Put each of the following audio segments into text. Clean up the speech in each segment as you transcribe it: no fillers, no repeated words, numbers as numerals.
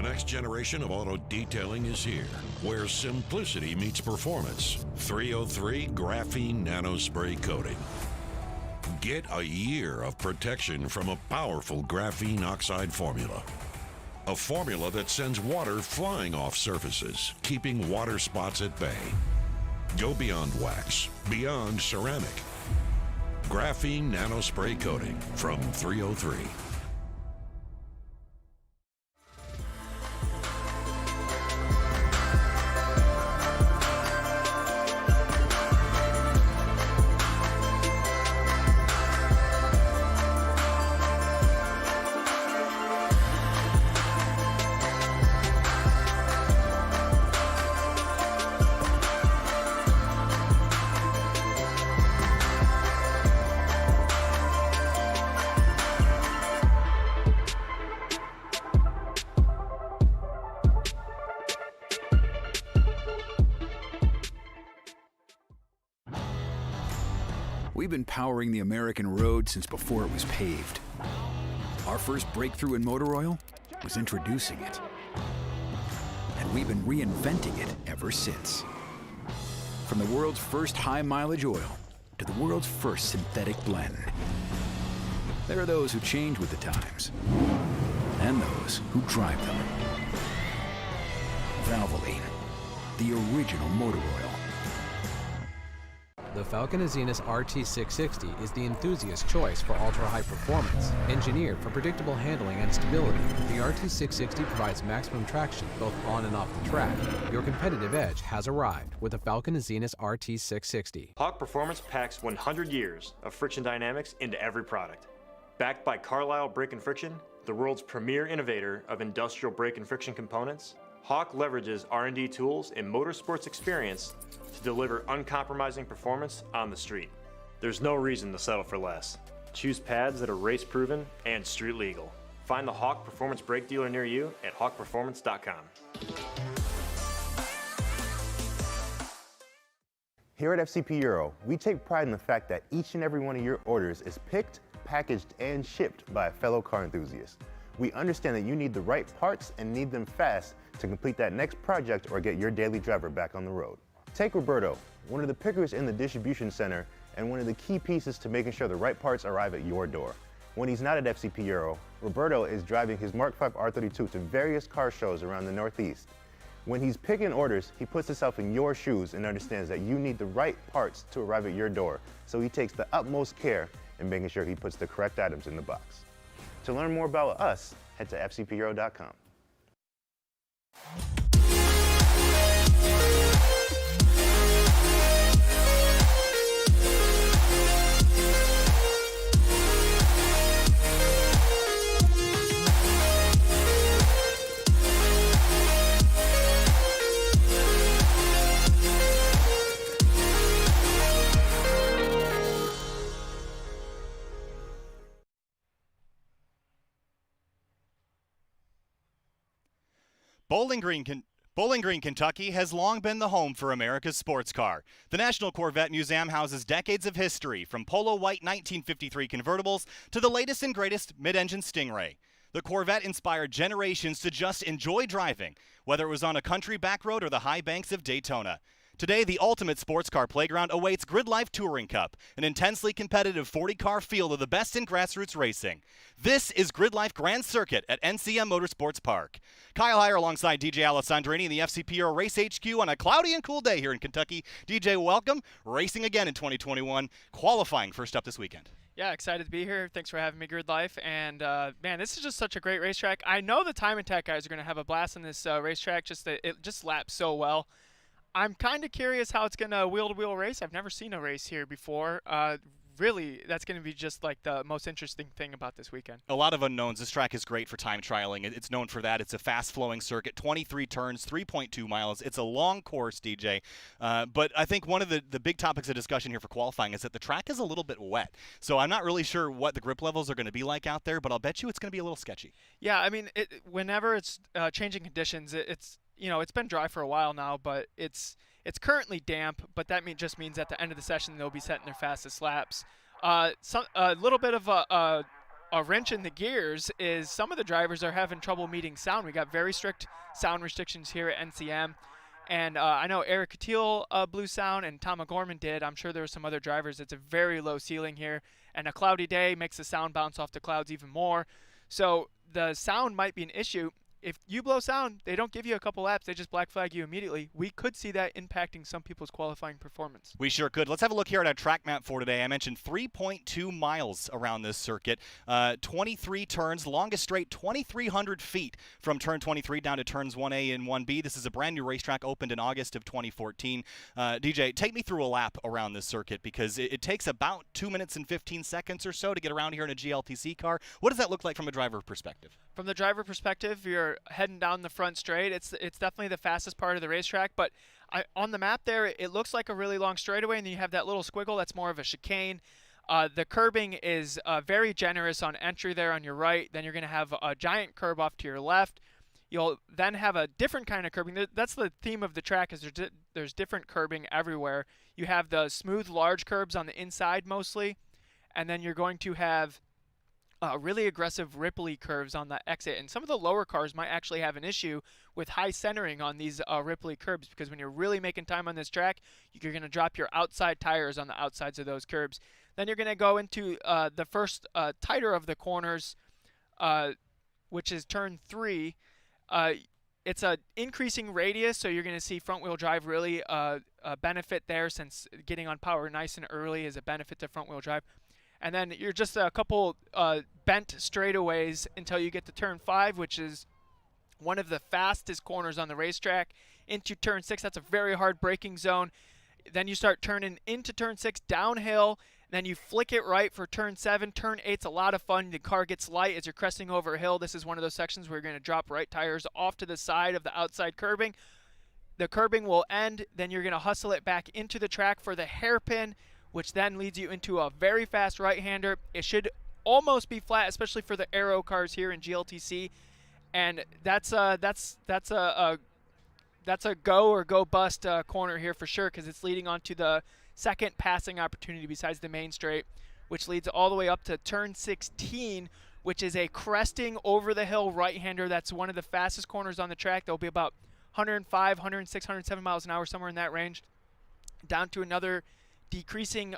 next generation of auto detailing is here, where simplicity meets performance. 303 Graphene Nanospray Coating. Get a year of protection from a powerful graphene oxide formula. A formula that sends water flying off surfaces, keeping water spots at bay. Go beyond wax, beyond ceramic. Graphene Nanospray Coating from 303. We've been powering the American road since before it was paved. Our first breakthrough in motor oil was introducing it. And we've been reinventing it ever since. From the world's first high-mileage oil to the world's first synthetic blend. There are those who change with the times, and those who drive them. Valvoline, the original motor oil. The Falcon Azenis RT660 is the enthusiast's choice for ultra-high performance. Engineered for predictable handling and stability, the RT660 provides maximum traction both on and off the track. Your competitive edge has arrived with the Falcon Azenis RT660. Hawk Performance packs 100 years of friction dynamics into every product. Backed by Carlisle Brake and Friction, the world's premier innovator of industrial brake and friction components, Hawk leverages R&D tools and motorsports experience to deliver uncompromising performance on the street. There's no reason to settle for less. Choose pads that are race-proven and street-legal. Find the Hawk Performance brake dealer near you at hawkperformance.com. Here at FCP Euro, we take pride in the fact that each and every one of your orders is picked, packaged, and shipped by a fellow car enthusiast. We understand that you need the right parts and need them fast to complete that next project or get your daily driver back on the road. Take Roberto, one of the pickers in the distribution center and one of the key pieces to making sure the right parts arrive at your door. When he's not at FCP Euro, Roberto is driving his Mark V R32 to various car shows around the Northeast. When he's picking orders, he puts himself in your shoes and understands that you need the right parts to arrive at your door, so he takes the utmost care in making sure he puts the correct items in the box. To learn more about us, head to fcpeuro.com. Bowling Green, Kentucky has long been the home for America's sports car. The National Corvette Museum houses decades of history, from Polo White 1953 convertibles to the latest and greatest mid-engine Stingray. The Corvette inspired generations to just enjoy driving, whether it was on a country back road or the high banks of Daytona. Today, the ultimate sports car playground awaits GRIDLIFE Touring Cup, an intensely competitive 40-car field of the best in grassroots racing. This is GRIDLIFE Grand Circuit at NCM Motorsports Park. Kyle Heyer alongside DJ Alessandrini in the FCP Euro Race HQ on a cloudy and cool day here in Kentucky. DJ, welcome. Racing again in 2021. Qualifying first up this weekend. Yeah, excited to be here. Thanks for having me, GRIDLIFE. And, man, this is just such a great racetrack. I know the Time Attack guys are going to have a blast on this racetrack. It just laps so well. I'm kind of curious how it's going to wheel-to-wheel race. I've never seen a race here before. Really, that's going to be just like the most interesting thing about this weekend. A lot of unknowns. This track is great for time trialing. It's known for that. It's a fast-flowing circuit, 23 turns, 3.2 miles. It's a long course, DJ. But I think one of the big topics of discussion here for qualifying is that the track is a little bit wet. So I'm not really sure what the grip levels are going to be like out there, but I'll bet you it's going to be a little sketchy. Yeah, I mean, whenever it's changing conditions, it's been dry for a while now, but it's currently damp, but that just means at the end of the session they'll be setting their fastest laps. A little bit of a a wrench in the gears is some of the drivers are having trouble meeting sound. We got very strict sound restrictions here at NCM. And I know Eric Catil blew sound and Tom O'Gorman did. I'm sure there were some other drivers. It's a very low ceiling here. And a cloudy day makes the sound bounce off the clouds even more. So the sound might be an issue. If you blow sound, they don't give you a couple laps. They just black flag you immediately. We could see that impacting some people's qualifying performance. We sure could. Let's have a look here at our track map for today. I mentioned 3.2 miles around this circuit, 23 turns, longest straight 2,300 feet from turn 23 down to turns 1A and 1B. This is a brand new racetrack opened in August of 2014. DJ, take me through a lap around this circuit because it takes about 2 minutes and 15 seconds or so to get around here in a GLTC car. What does that look like from a driver perspective? From the driver perspective, you're heading down the front straight. It's definitely the fastest part of the racetrack, but on the map there, it looks like a really long straightaway, and then you have that little squiggle that's more of a chicane. The curbing is very generous on entry there on your right. Then you're going to have a giant curb off to your left. You'll then have a different kind of curbing. That's the theme of the track, is there's different curbing everywhere. You have the smooth, large curbs on the inside mostly, and then you're going to have really aggressive ripply curves on the exit. And some of the lower cars might actually have an issue with high centering on these ripply curbs, because when you're really making time on this track, you're going to drop your outside tires on the outsides of those curbs. Then you're going to go into the first tighter of the corners, which is turn 3. It's an increasing radius, so you're going to see front-wheel drive really benefit there, since getting on power nice and early is a benefit to front-wheel drive. And then you're just a couple bent straightaways until you get to turn 5, which is one of the fastest corners on the racetrack, into turn 6. That's a very hard braking zone. Then you start turning into turn 6 downhill. Then you flick it right for turn 7. Turn 8's a lot of fun. The car gets light as you're cresting over a hill. This is one of those sections where you're going to drop right tires off to the side of the outside curbing. The curbing will end. Then you're going to hustle it back into the track for the hairpin, which then leads you into a very fast right-hander. It should almost be flat, especially for the Aero cars here in GLTC, and that's a go or go bust corner here for sure, because it's leading onto the second passing opportunity besides the main straight, which leads all the way up to turn 16, which is a cresting over the hill right-hander. That's one of the fastest corners on the track. There'll be about 105, 106, 107 miles an hour, somewhere in that range, down to another decreasing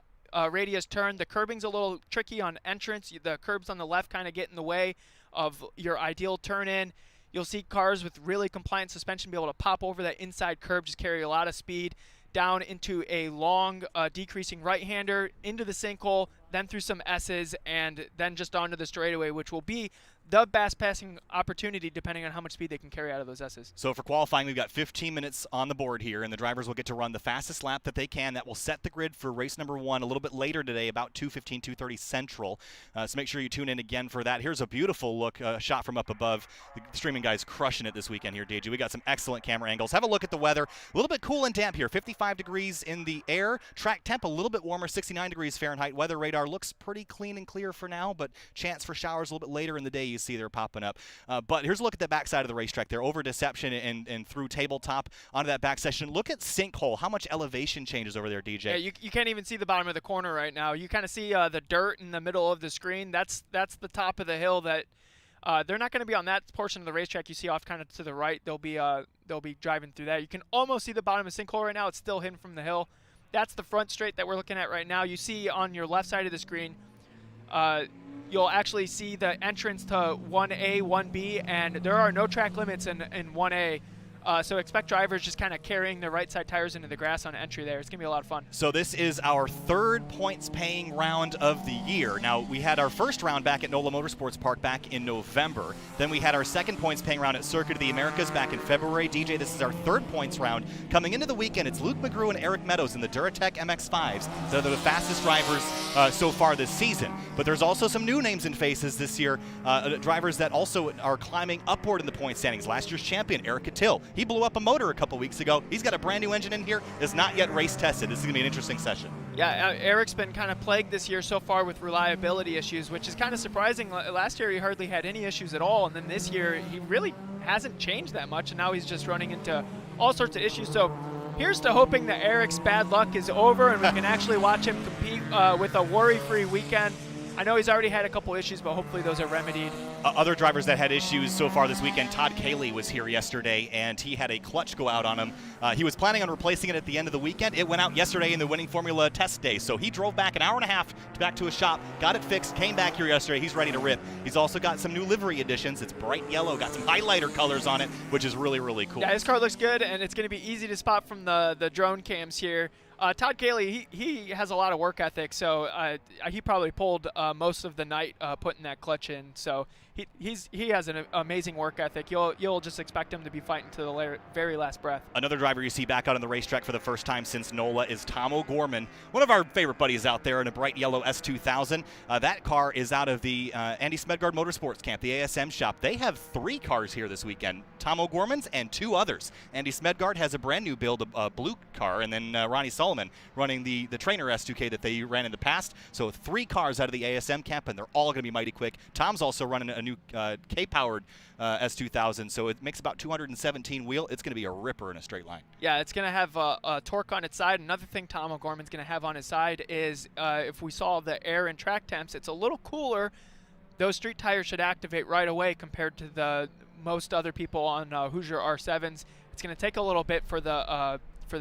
radius turn. The curbing's a little tricky on entrance. The curbs on the left kind of get in the way of your ideal turn in. You'll see cars with really compliant suspension be able to pop over that inside curb, just carry a lot of speed down into a long decreasing right-hander, into the sinkhole, then through some S's, and then just onto the straightaway, which will be the best passing opportunity depending on how much speed they can carry out of those S's. So for qualifying, we've got 15 minutes on the board here, and the drivers will get to run the fastest lap that they can. That will set the grid for race number 1 a little bit later today, about 2:15, 2:30 Central. So make sure you tune in again for that. Here's a beautiful look shot from up above. The streaming guys crushing it this weekend here, DJ. We got some excellent camera angles. Have a look at the weather. A little bit cool and damp here. 55 degrees in the air. Track temp a little bit warmer, 69 degrees Fahrenheit. Weather radar looks pretty clean and clear for now, but chance for showers a little bit later in the day. You see they're popping up. But here's a look at the backside of the racetrack there, over Deception and through Tabletop onto that back section. Look at Sinkhole, how much elevation changes over there, DJ. Yeah, you can't even see the bottom of the corner right now. You kind of see the dirt in the middle of the screen. That's the top of the hill that they're not going to be on that portion of the racetrack you see off kind of to the right. They'll be driving through that. You can almost see the bottom of Sinkhole right now. It's still hidden from the hill. That's the front straight that we're looking at right now. You see on your left side of the screen, you'll actually see the entrance to 1A, 1B, and there are no track limits in 1A. So expect drivers just kind of carrying their right side tires into the grass on entry there. It's going to be a lot of fun. So this is our 3rd points paying round of the year. Now, we had our first round back at NOLA Motorsports Park back in November. Then we had our 2nd points paying round at Circuit of the Americas back in February. DJ, this is our 3rd points round. Coming into the weekend, it's Luke McGrew and Eric Meadows in the Duratec MX-5s. They're the fastest drivers so far this season. But there's also some new names and faces this year, drivers that also are climbing upward in the point standings. Last year's champion, Eric Catil. He blew up a motor a couple weeks ago. He's got a brand new engine in here. Is not yet race tested. This is going to be an interesting session. Yeah, Eric's been kind of plagued this year so far with reliability issues, which is kind of surprising. Last year he hardly had any issues at all, and then this year he really hasn't changed that much, and now he's just running into all sorts of issues. So here's to hoping that Eric's bad luck is over and we can actually watch him compete with a worry-free weekend. I know he's already had a couple issues, but hopefully those are remedied. Other drivers that had issues so far this weekend, Todd Cayley was here yesterday, and he had a clutch go out on him. He was planning on replacing it at the end of the weekend. It went out yesterday in the winning formula test day, so he drove back an hour and a half back to his shop, got it fixed, came back here yesterday. He's ready to rip. He's also got some new livery additions. It's bright yellow, got some highlighter colors on it, which is really, really cool. Yeah, his car looks good, and it's going to be easy to spot from the drone cams here. Todd Cayley, he has a lot of work ethic, so he probably pulled most of the night putting that clutch in. So he has an amazing work ethic. You'll just expect him to be fighting to the very last breath. Another driver you see back out on the racetrack for the first time since NOLA is Tom O'Gorman, one of our favorite buddies out there in a bright yellow S2000. That car is out of the Andy Smedgard Motorsports camp, the ASM shop. They have 3 cars here this weekend, Tom O'Gorman's and 2 others. Andy Smedgard has a brand new build, a blue car, and then Ronnie Solomon running the trainer S2K that they ran in the past. So 3 cars out of the ASM camp, and they're all going to be mighty quick. Tom's also running a new K-powered S2000, so it makes about 217 wheel. It's going to be a ripper in a straight line. Yeah, it's going to have a torque on its side. Another thing Tom O'Gorman's going to have on his side is if we saw the air and track temps, it's a little cooler. Those street tires should activate right away compared to the most other people on Hoosier R7s. It's going to take a little bit for the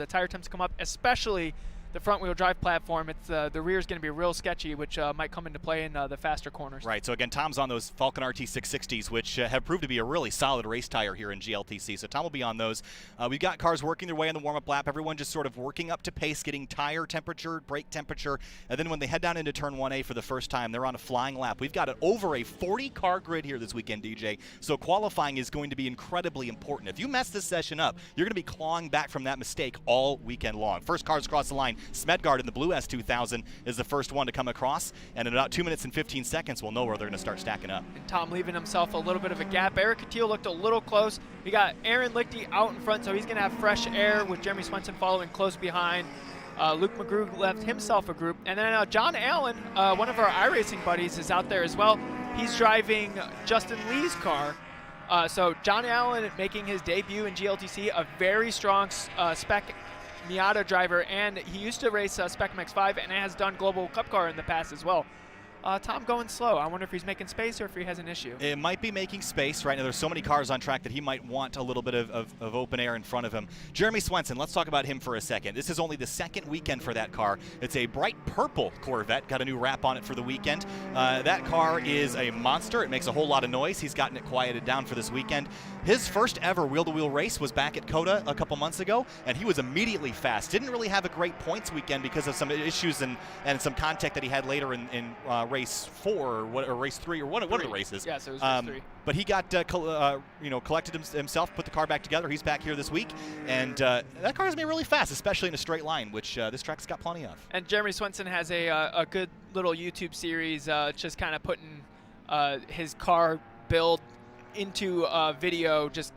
tire temps to come up, especially the front-wheel drive platform. It's the rear is going to be real sketchy, which might come into play in the faster corners. Right. So again, Tom's on those Falcon RT660s, which have proved to be a really solid race tire here in GLTC. So Tom will be on those. We've got cars working their way on the warm-up lap. Everyone just sort of working up to pace, getting tire temperature, brake temperature, and then when they head down into turn 1A for the first time, they're on a flying lap. We've got over a 40-car grid here this weekend, DJ. So qualifying is going to be incredibly important. If you mess this session up, you're going to be clawing back from that mistake all weekend long. First cars across the line. Smedgard in the blue S2000 is the first one to come across, and in about 2 minutes and 15 seconds, we'll know where they're going to start stacking up. And Tom leaving himself a little bit of a gap. Eric Catile looked a little close. We got Aaron Lichty out in front, so he's going to have fresh air with Jeremy Swenson following close behind. Luke McGrew left himself a group. And then John Allen, one of our iRacing buddies, is out there as well. He's driving Justin Lee's car. So John Allen making his debut in GLTC, a very strong spec Miata driver, and he used to race Spec MX-5 and has done Global Cup car in the past as well. Tom going slow. I wonder if he's making space or if he has an issue. It might be making space right now. There's so many cars on track that he might want a little bit of open air in front of him. Jeremy Swenson, let's talk about him for a second. This is only the second weekend for that car. It's a bright purple Corvette. Got a new wrap on it for the weekend. That car is a monster. It makes a whole lot of noise. He's gotten it quieted down for this weekend. His first ever wheel-to-wheel race was back at COTA a couple months ago, and he was immediately fast. Didn't really have a great points weekend because of some issues and some contact that he had later in race 4 or race 3 or one of the races. Yeah, so it was race 3. But he got collected himself, put the car back together. He's back here this week, and that car is going to be really fast, especially in a straight line, which this track's got plenty of. And Jeremy Swenson has a good little YouTube series just kind of putting his car build into video, just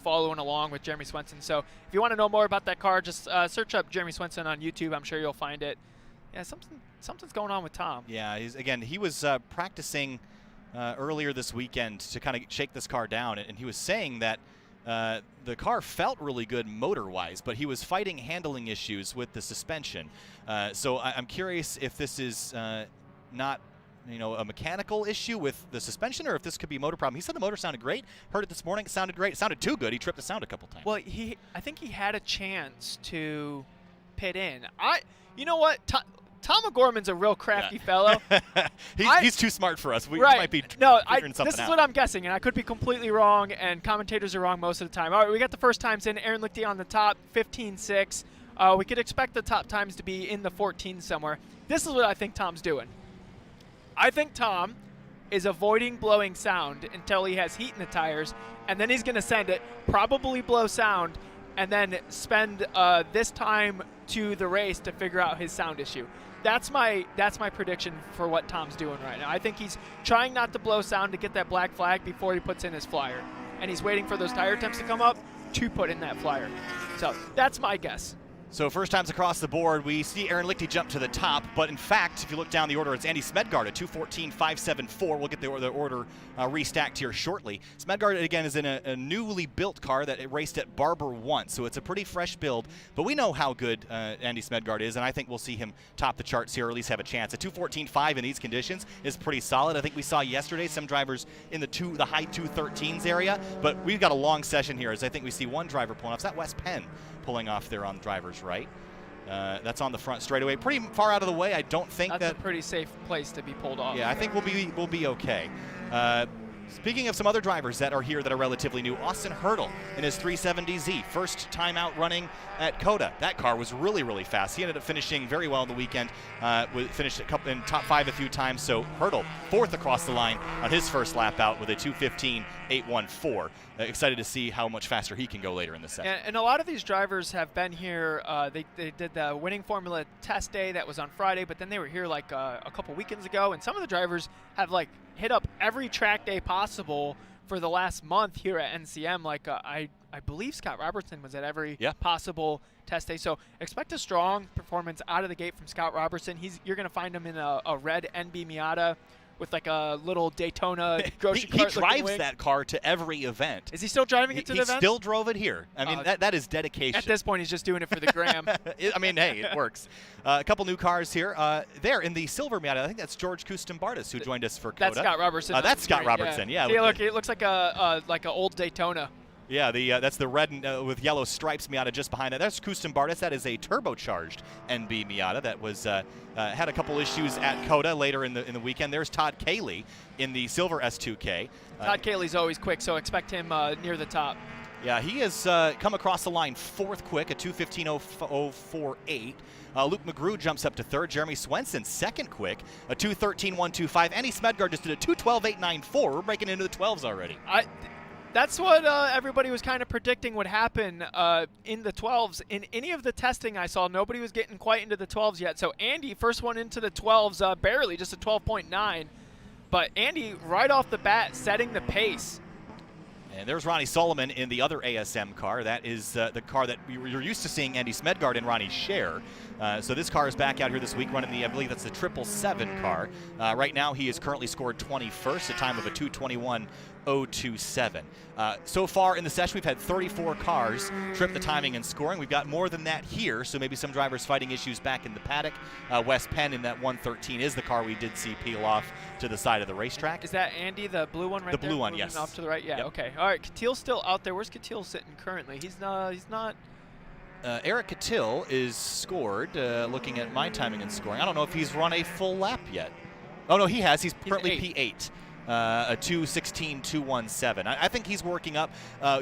following along with Jeremy Swenson. So if you want to know more about that car, just search up Jeremy Swenson on YouTube. I'm sure you'll find it. Yeah, something's going on with Tom. Yeah, he was practicing earlier this weekend to kind of shake this car down, and he was saying that the car felt really good motor-wise, but he was fighting handling issues with the suspension. So I'm curious if this is not a mechanical issue with the suspension, or if this could be a motor problem. He said the motor sounded great. Heard it this morning. It sounded great. It sounded too good. He tripped the sound a couple times. Well, I think he had a chance to pit in. You know what? Tom O'Gorman's a real crafty fellow. He's too smart for us. We might be figuring something out. This is what I'm guessing, and I could be completely wrong, and commentators are wrong most of the time. All right, we got the first times in. Aaron Lichty on the top, 15.6. We could expect the top times to be in the 14 somewhere. This is what I think Tom's doing. I think Tom is avoiding blowing sound until he has heat in the tires, and then he's going to send it, probably blow sound, and then spend this time to the race to figure out his sound issue. That's my prediction for what Tom's doing right now. I think he's trying not to blow sound to get that black flag before he puts in his flyer, and he's waiting for those tire temps to come up to put in that flyer. So that's my guess. So first times across the board, we see Aaron Lichty jump to the top, but in fact, if you look down the order, it's Andy Smedgaard at 2:14.574. We'll get the order restacked here shortly. Smedgaard, again, is in a newly built car that it raced at Barber once, so it's a pretty fresh build, but we know how good Andy Smedgaard is, and I think we'll see him top the charts here, or at least have a chance. A 2:14.5 in these conditions is pretty solid. I think we saw yesterday some drivers in the high 2:13s area, but we've got a long session here, as I think we see one driver pulling off. Is that Wes Penn pulling off there on the driver's right? That's on the front straightaway, pretty far out of the way. I don't think that's a pretty safe place to be pulled off. Yeah, I think we'll be okay. Speaking of some other drivers that are here that are relatively new, Austin Hurdle in his 370Z, first time out running at COTA. That car was really, really fast. He ended up finishing very well on the weekend, finished in top 5 a few times, so Hurdle, 4th across the line on his first lap out with a 2:15.814. Excited to see how much faster he can go later in the session. And a lot of these drivers have been here. They did the winning formula test day that was on Friday, but then they were here like a couple weekends ago, and some of the drivers have like hit up every track day possible for the last month here at NCM. Like I believe Scott Robertson was at every possible test day. So expect a strong performance out of the gate from Scott Robertson. You're going to find him in a red NB Miata with like a little Daytona grocery cart. He drives that car to every event. Is he still driving it to the event? He still drove it here. I mean, that is dedication. At this point, he's just doing it for the gram. I mean, hey, it works. A couple new cars here. There in the silver Miata, I think that's George Kustumbartis who joined us for COTA. That's Scott Robertson. That's Scott Robertson, yeah. See, look, it looks like a old Daytona. Yeah, that's the red with yellow stripes Miata just behind it. That's Kustumbartis. That is a turbocharged NB Miata that was had a couple issues at COTA later in the weekend. There's Todd Cayley in the silver S2K. Todd Cayley's always quick, so expect him near the top. Yeah, he has come across the line 4th quick, a 2:15.048. Luke McGrew jumps up to 3rd. Jeremy Swenson 2nd quick, a 2:13.125. Andy Smedgaard just did a 2:12.894. We're breaking into the 12s already. That's what everybody was kind of predicting would happen in the 12s. In any of the testing I saw, nobody was getting quite into the 12s yet. So Andy, first one into the 12s, barely, just a 12.9. But Andy, right off the bat, setting the pace. And there's Ronnie Solomon in the other ASM car. That is the car that you're used to seeing Andy Smedgaard and Ronnie share. So this car is back out here this week running I believe that's the 777 car. Right now he has currently scored 21st, a time of a 2:21.027. So far in the session, we've had 34 cars trip the timing and scoring. We've got more than that here, so maybe some drivers fighting issues back in the paddock. Wes Penn in that 113 is the car we did see peel off to the side of the racetrack. Is that Andy, the blue one right there? The blue one, yes. Off to the right? Yeah, yep. Okay. All right, Catil's still out there. Where's Catil sitting currently? He's not. Eric Catil is scored, looking at my timing and scoring. I don't know if he's run a full lap yet. Oh, no, he has. He's currently P8. A 2:16.217. I think he's working up.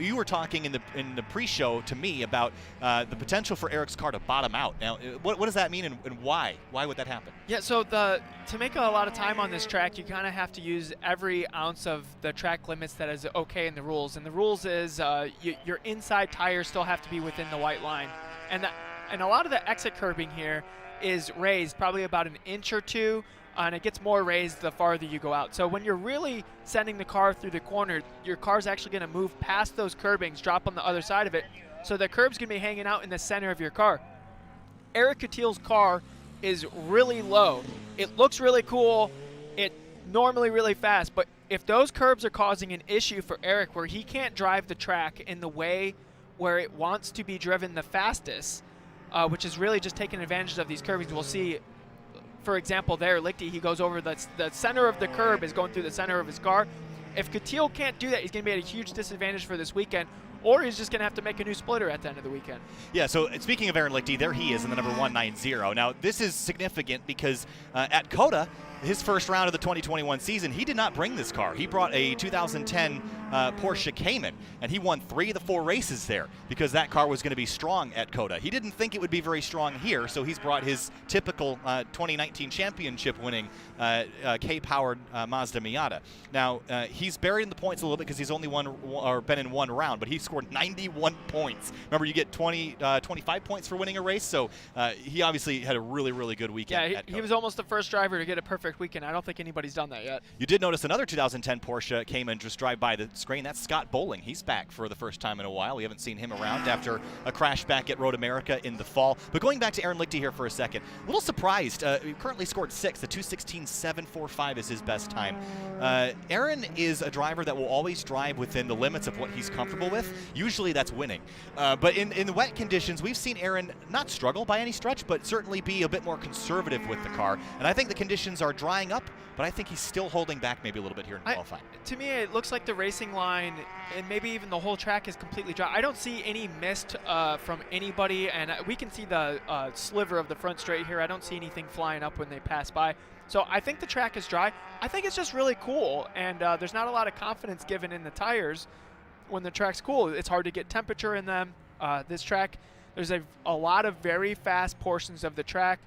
You were talking in the pre-show to me about the potential for Eric's car to bottom out. Now, what does that mean, and why? Why would that happen? Yeah, so to make a lot of time on this track, you kind of have to use every ounce of the track limits that is okay in the rules. And the rules is your inside tires still have to be within the white line. And a lot of the exit curbing here is raised probably about an inch or two. And it gets more raised the farther you go out. So when you're really sending the car through the corner, your car's actually going to move past those curbings, drop on the other side of it. So the curb's going to be hanging out in the center of your car. Eric Catil's car is really low. It looks really cool. It's normally really fast. But if those curbs are causing an issue for Eric where he can't drive the track in the way where it wants to be driven the fastest, which is really just taking advantage of these curbings, we'll see. For example, there, Lichty, he goes over the center of the curb is going through the center of his car. If Catil can't do that, he's going to be at a huge disadvantage for this weekend, or he's just going to have to make a new splitter at the end of the weekend. Yeah, so speaking of Aaron Lichty, there he is in the number 190. Now, this is significant because at COTA, his first round of the 2021 season, he did not bring this car. He brought a 2010 Porsche Cayman, and he won 3 of the 4 races there because that car was going to be strong at COTA. He didn't think it would be very strong here, so he's brought his typical 2019 championship-winning K-powered Mazda Miata. Now, he's buried in the points a little bit because he's only been in one round, but he scored 91 points. Remember, you get 25 points for winning a race, so he obviously had a really, really good weekend. Yeah, he was almost the first driver to get a perfect racetrack weekend. I don't think anybody's done that yet. You did notice another 2010 Porsche came and just drive by the screen. That's Scott Bowling. He's back for the first time in a while. We haven't seen him around after a crash back at Road America in the fall. But going back to Aaron Lichty here for a second, a little surprised. He currently scored 6. The 2:16.745 is his best time. Aaron is a driver that will always drive within the limits of what he's comfortable with. Usually that's winning. But in the wet conditions, we've seen Aaron not struggle by any stretch, but certainly be a bit more conservative with the car. And I think the conditions are drying up, but I think he's still holding back maybe a little bit here in qualifying. To me, it looks like the racing line and maybe even the whole track is completely dry. I don't see any mist from anybody, and we can see the sliver of the front straight here. I don't see anything flying up when they pass by. So I think the track is dry. I think it's just really cool, and there's not a lot of confidence given in the tires when the track's cool. It's hard to get temperature in them. This track, there's a lot of very fast portions of the track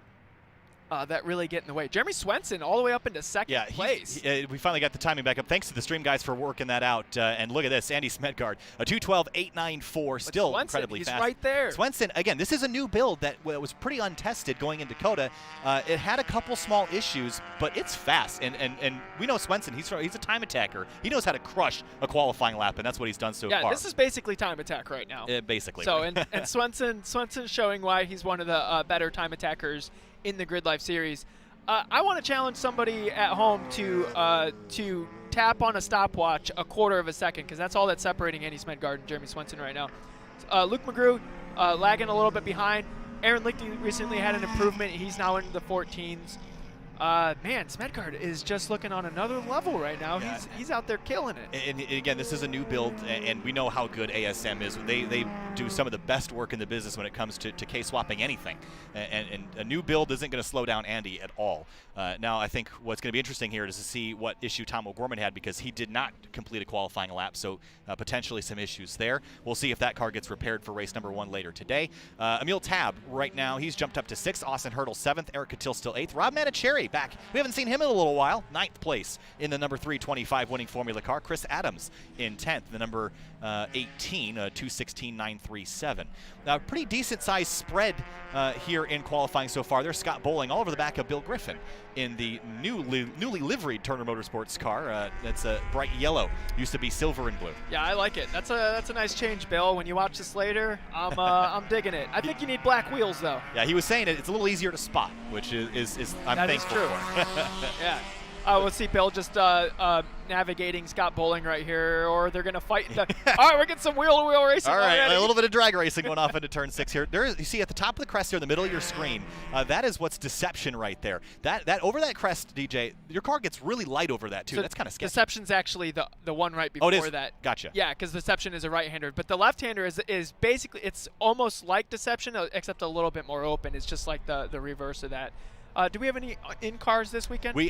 that really get in the way. Jeremy Swenson all the way up into second place. We finally got the timing back up. Thanks to the stream guys for working that out. And look at this, Andy Smedgard, a 2:12.894, still Swenson, incredibly fast. He's right there. Swenson, again, this is a new build that was pretty untested going into COTA. It had a couple small issues, but it's fast. And we know Swenson, he's a time attacker. He knows how to crush a qualifying lap, and that's what he's done so far. Yeah, this is basically time attack right now. Basically. So, and Swenson's showing why he's one of the better time attackers in the Grid Life series. I want to challenge somebody at home to tap on a stopwatch a quarter of a second, because that's all that's separating Andy Smedgard and Jeremy Swenson right now. Luke McGrew lagging a little bit behind. Aaron Lichty recently had an improvement. He's now into the 14s. Man, Smedgard is just looking on another level right now. Yeah. He's out there killing it. And again, this is a new build, and we know how good ASM is. They do some of the best work in the business when it comes to K-swapping anything. And a new build isn't going to slow down Andy at all. Now, I think what's going to be interesting here is to see what issue Tom O'Gorman had, because he did not complete a qualifying lap, so potentially some issues there. We'll see if that car gets repaired for race number 1 later today. Emil Tab, right now, he's jumped up to 6th. Austin Hurdle 7th. Eric Catil still 8th. Rob Manicherry back. We haven't seen him in a little while. 9th place in the number 325 winning Formula car. Chris Adams in 10th, the number 18, 2:16.937. Now, pretty decent sized spread here in qualifying so far. There's Scott Bowling all over the back of Bill Griffin in the newly liveried Turner Motorsports car. That's a bright yellow. Used to be silver and blue. Yeah, I like it. That's a nice change, Bill. When you watch this later, I'm digging it. I think you need black wheels, though. Yeah, he was saying it's a little easier to spot, which is I'm thankful for. Yeah. We'll see Bill just navigating Scott Bowling right here, or they're going to fight. All right, we're getting some wheel-to-wheel racing. All right, already. A little bit of drag racing going off into turn 6 here. You see at the top of the crest here in the middle of your screen, that is what's deception right there. That over that crest, DJ, your car gets really light over that too. So that's kind of sketchy. Deception's actually the one right before that. Gotcha. Yeah, because deception is a right-hander, but the left-hander is basically, it's almost like deception, except a little bit more open. It's just like the reverse of that. Do we have any in-cars this weekend? We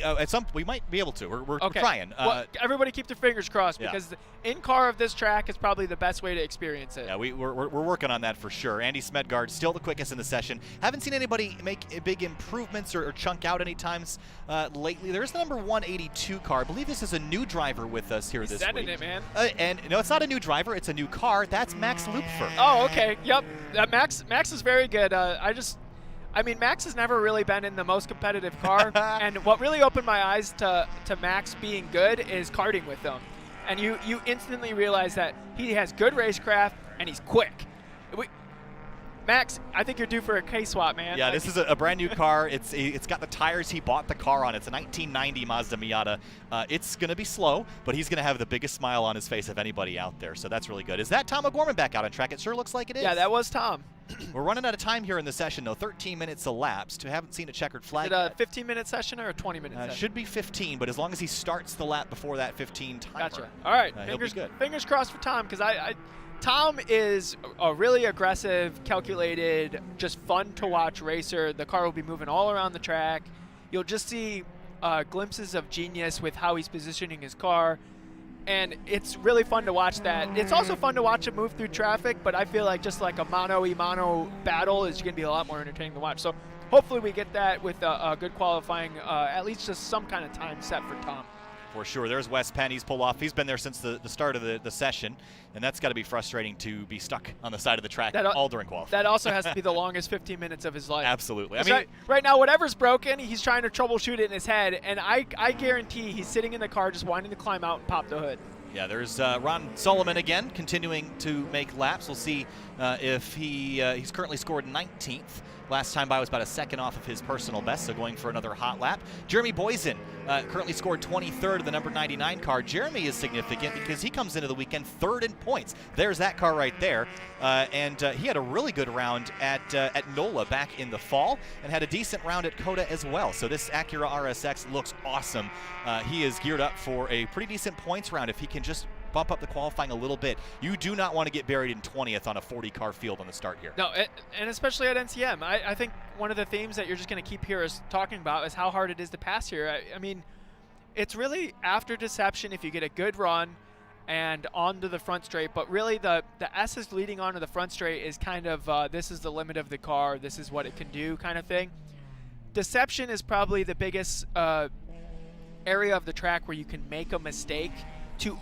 might be able to. We're trying. Well, everybody keep their fingers crossed, because the in-car of this track is probably the best way to experience it. Yeah, we're working on that for sure. Andy Smedgard still the quickest in the session. Haven't seen anybody make big improvements or chunk out any times lately. There's the number 182 car. I believe this is a new driver with us here this week. He's it, man. And no, it's not a new driver. It's a new car. That's Max Lupfer. Oh, okay. Yep. Max is very good. I mean, Max has never really been in the most competitive car, and what really opened my eyes to Max being good is karting with him. And you instantly realize that he has good racecraft, and he's quick. Max, I think you're due for a K-swap, man. Yeah, this is a brand new car. It's got the tires he bought the car on. It's a 1990 Mazda Miata. It's going to be slow, but he's going to have the biggest smile on his face of anybody out there, so that's really good. Is that Tom O'Gorman back out on track? It sure looks like it is. Yeah, that was Tom. We're running out of time here in the session, though. 13 minutes elapsed. We haven't seen a checkered flag. Is it a 15-minute session or a 20-minute session? Should be 15, but as long as he starts the lap before that 15 timer. Gotcha. All right. Fingers crossed for Tom, because Tom is a really aggressive, calculated, just fun to watch racer. The car will be moving all around the track. You'll just see glimpses of genius with how he's positioning his car. And it's really fun to watch that. It's also fun to watch him move through traffic, but I feel like just like a mano-a-mano battle is going to be a lot more entertaining to watch. So hopefully we get that with a good qualifying, at least just some kind of time set for Tom. for sure. There's Wes Penn. He's pulled off. He's been there since the start of the session, and that's got to be frustrating to be stuck on the side of the track all during qualifying. That also has to be the longest 15 minutes of his life. Absolutely. I mean, right now, whatever's broken, he's trying to troubleshoot it in his head, and I guarantee he's sitting in the car just wanting to climb out and pop the hood. Yeah, there's Ron Solomon again, continuing to make laps. We'll see if he's currently scored 19th. Last time by was about a second off of his personal best, so going for another hot lap. Jeremy Boysen currently scored 23rd of the number 99 car. Jeremy is significant because he comes into the weekend 3rd in points. There's that car right there. And he had a really good round at NOLA back in the fall and had a decent round at COTA as well. So this Acura RSX looks awesome. He is geared up for a pretty decent points round if he can just bump up the qualifying a little bit. You do not want to get buried in 20th on a 40-car field on the start here. No, and especially at NCM. I think one of the themes that you're just going to keep here is talking about is how hard it is to pass here. I mean, it's really after deception if you get a good run and onto the front straight, but really the S's leading onto the front straight is kind of this is the limit of the car, this is what it can do kind of thing. Deception is probably the biggest area of the track where you can make a mistake to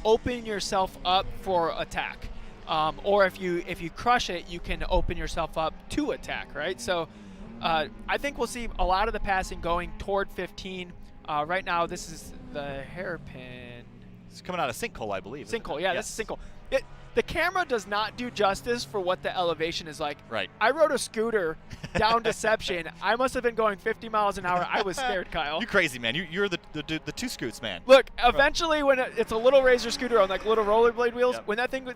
open yourself up for attack, or if you crush it, you can open yourself up to attack, right? So I think we'll see a lot of the passing going toward 15. Right now, this is the hairpin. It's coming out of sinkhole, I believe. Sinkhole, yeah, yes. That's a sinkhole. The camera does not do justice for what the elevation is like. Right. I rode a scooter down Deception. I must have been going 50 miles an hour. I was scared, Kyle. You're crazy, man. You're the two scoots, man. Look, eventually when it's a little razor scooter on like little rollerblade wheels, Yep. when that thing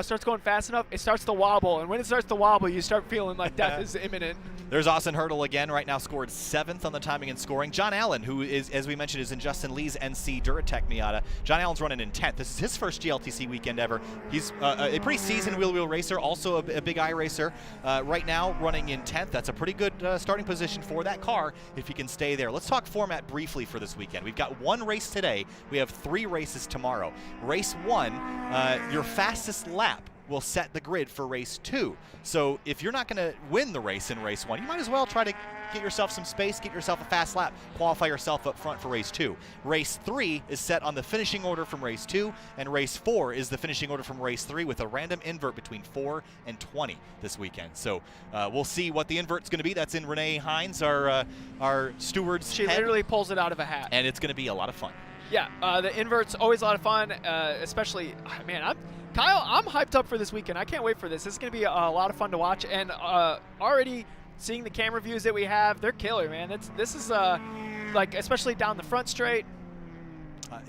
starts going fast enough, it starts to wobble. And when it starts to wobble, you start feeling like death is imminent. There's Austin Hurdle again, right now scored 7th on the timing and scoring. John Allen, who is, as we mentioned, is in Justin Lee's NC Duratec Miata. John Allen's running in 10th. This is his first GLTC weekend ever. He's a pretty seasoned wheel racer, also a big eye racer. Right now running in 10th. That's a pretty good starting position for that car if he can stay there. Let's talk format briefly for this weekend. We've got 1 race today. We have 3 races tomorrow. Race 1, your fastest lap will set the grid for race 2. So if you're not going to win the race in race 1, you might as well try to get yourself some space, get yourself a fast lap, qualify yourself up front for race 2. Race 3 is set on the finishing order from race 2, and race 4 is the finishing order from race 3 with a random invert between 4 and 20 this weekend. So we'll see what the invert's going to be. That's in Renee Hines, our steward's She head, literally pulls it out of a hat. and it's going to be a lot of fun. Yeah, the invert's always a lot of fun, especially, man, Kyle, I'm hyped up for this weekend. I can't wait for this. This is going to be a lot of fun to watch, and already seeing the camera views that we have, they're killer, man. This is, like, especially down the front straight.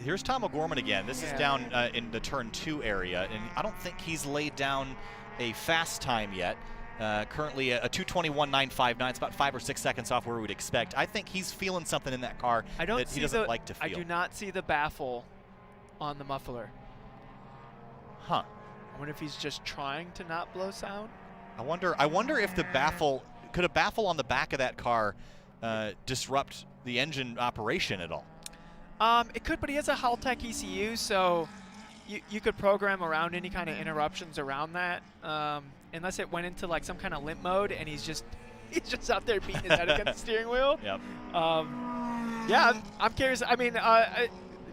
Here's Tom O'Gorman again. This is down in the turn 2 area, and I don't think he's laid down a fast time yet. Currently a 2:21.959. It's about 5 or 6 seconds off where we would expect. I think he's feeling something in that car that he doesn't like to feel. I do not see the baffle on the muffler. Huh. I wonder if he's just trying to not blow sound. I wonder if the baffle, could a baffle on the back of that car disrupt the engine operation at all? It could, but he has a Haltech ECU, so you could program around any kind of interruptions around that. Unless it went into like some kind of limp mode and he's just out there beating his head against the steering wheel. Yep. Yeah, I'm curious. I mean,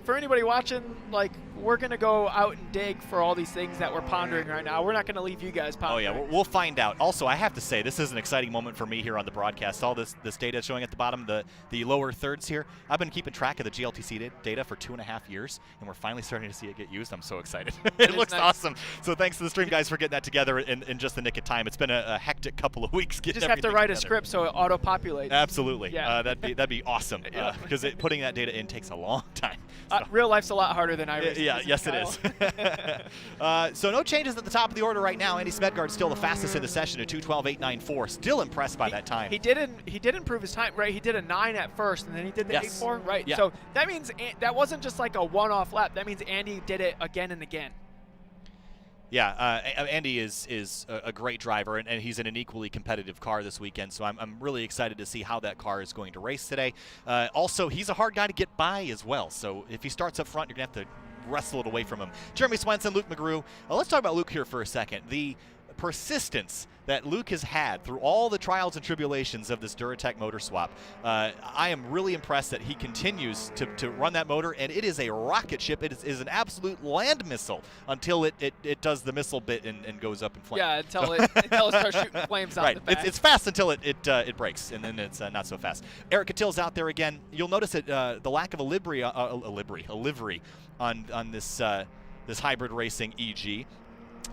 for anybody watching, like, we're going to go out and dig for all these things that we're pondering right now. We're not going to leave you guys pondering. Oh, yeah, we'll find out. Also, I have to say, this is an exciting moment for me here on the broadcast. All this data showing at the bottom, the lower thirds here. I've been keeping track of the GLTC data for 2.5 years, and we're finally starting to see it get used. I'm so excited. It looks awesome. So thanks to the stream guys for getting that together in just the nick of time. It's been a hectic couple of weeks getting everything You just have to write together. a script so it auto-populates. Absolutely. Yeah. That'd be awesome because putting that data in takes a long time. So. Real life's a lot harder than iRacing. Yeah, yes it is. So no changes at the top of the order right now. Andy Smedgaard's still the fastest in the session at 2:12.894. Still impressed by that time. He did improve his time, right? He did a 9 at first, and then he did the 8.4, right? Yeah. So that means that wasn't just like a one-off lap. That means Andy did it again and again. Yeah, Andy is a great driver, and he's in an equally competitive car this weekend, so I'm really excited to see how that car is going to race today. Also, he's a hard guy to get by as well, so if he starts up front, you're going to have to wrestle it away from him. Jeremy Swenson, Luke McGrew. Let's talk about Luke here for a second. persistence that Luke has had through all the trials and tribulations of this Duratec motor swap. I am really impressed that he continues to run that motor, and it is a rocket ship. It is an absolute land missile until it does the missile bit and goes up in flames. Yeah, until it starts shooting flames out right. the back. It's fast until it breaks, and then it's not so fast. Eric Cattill's out there again. You'll notice that the lack of a livery on this hybrid racing EG.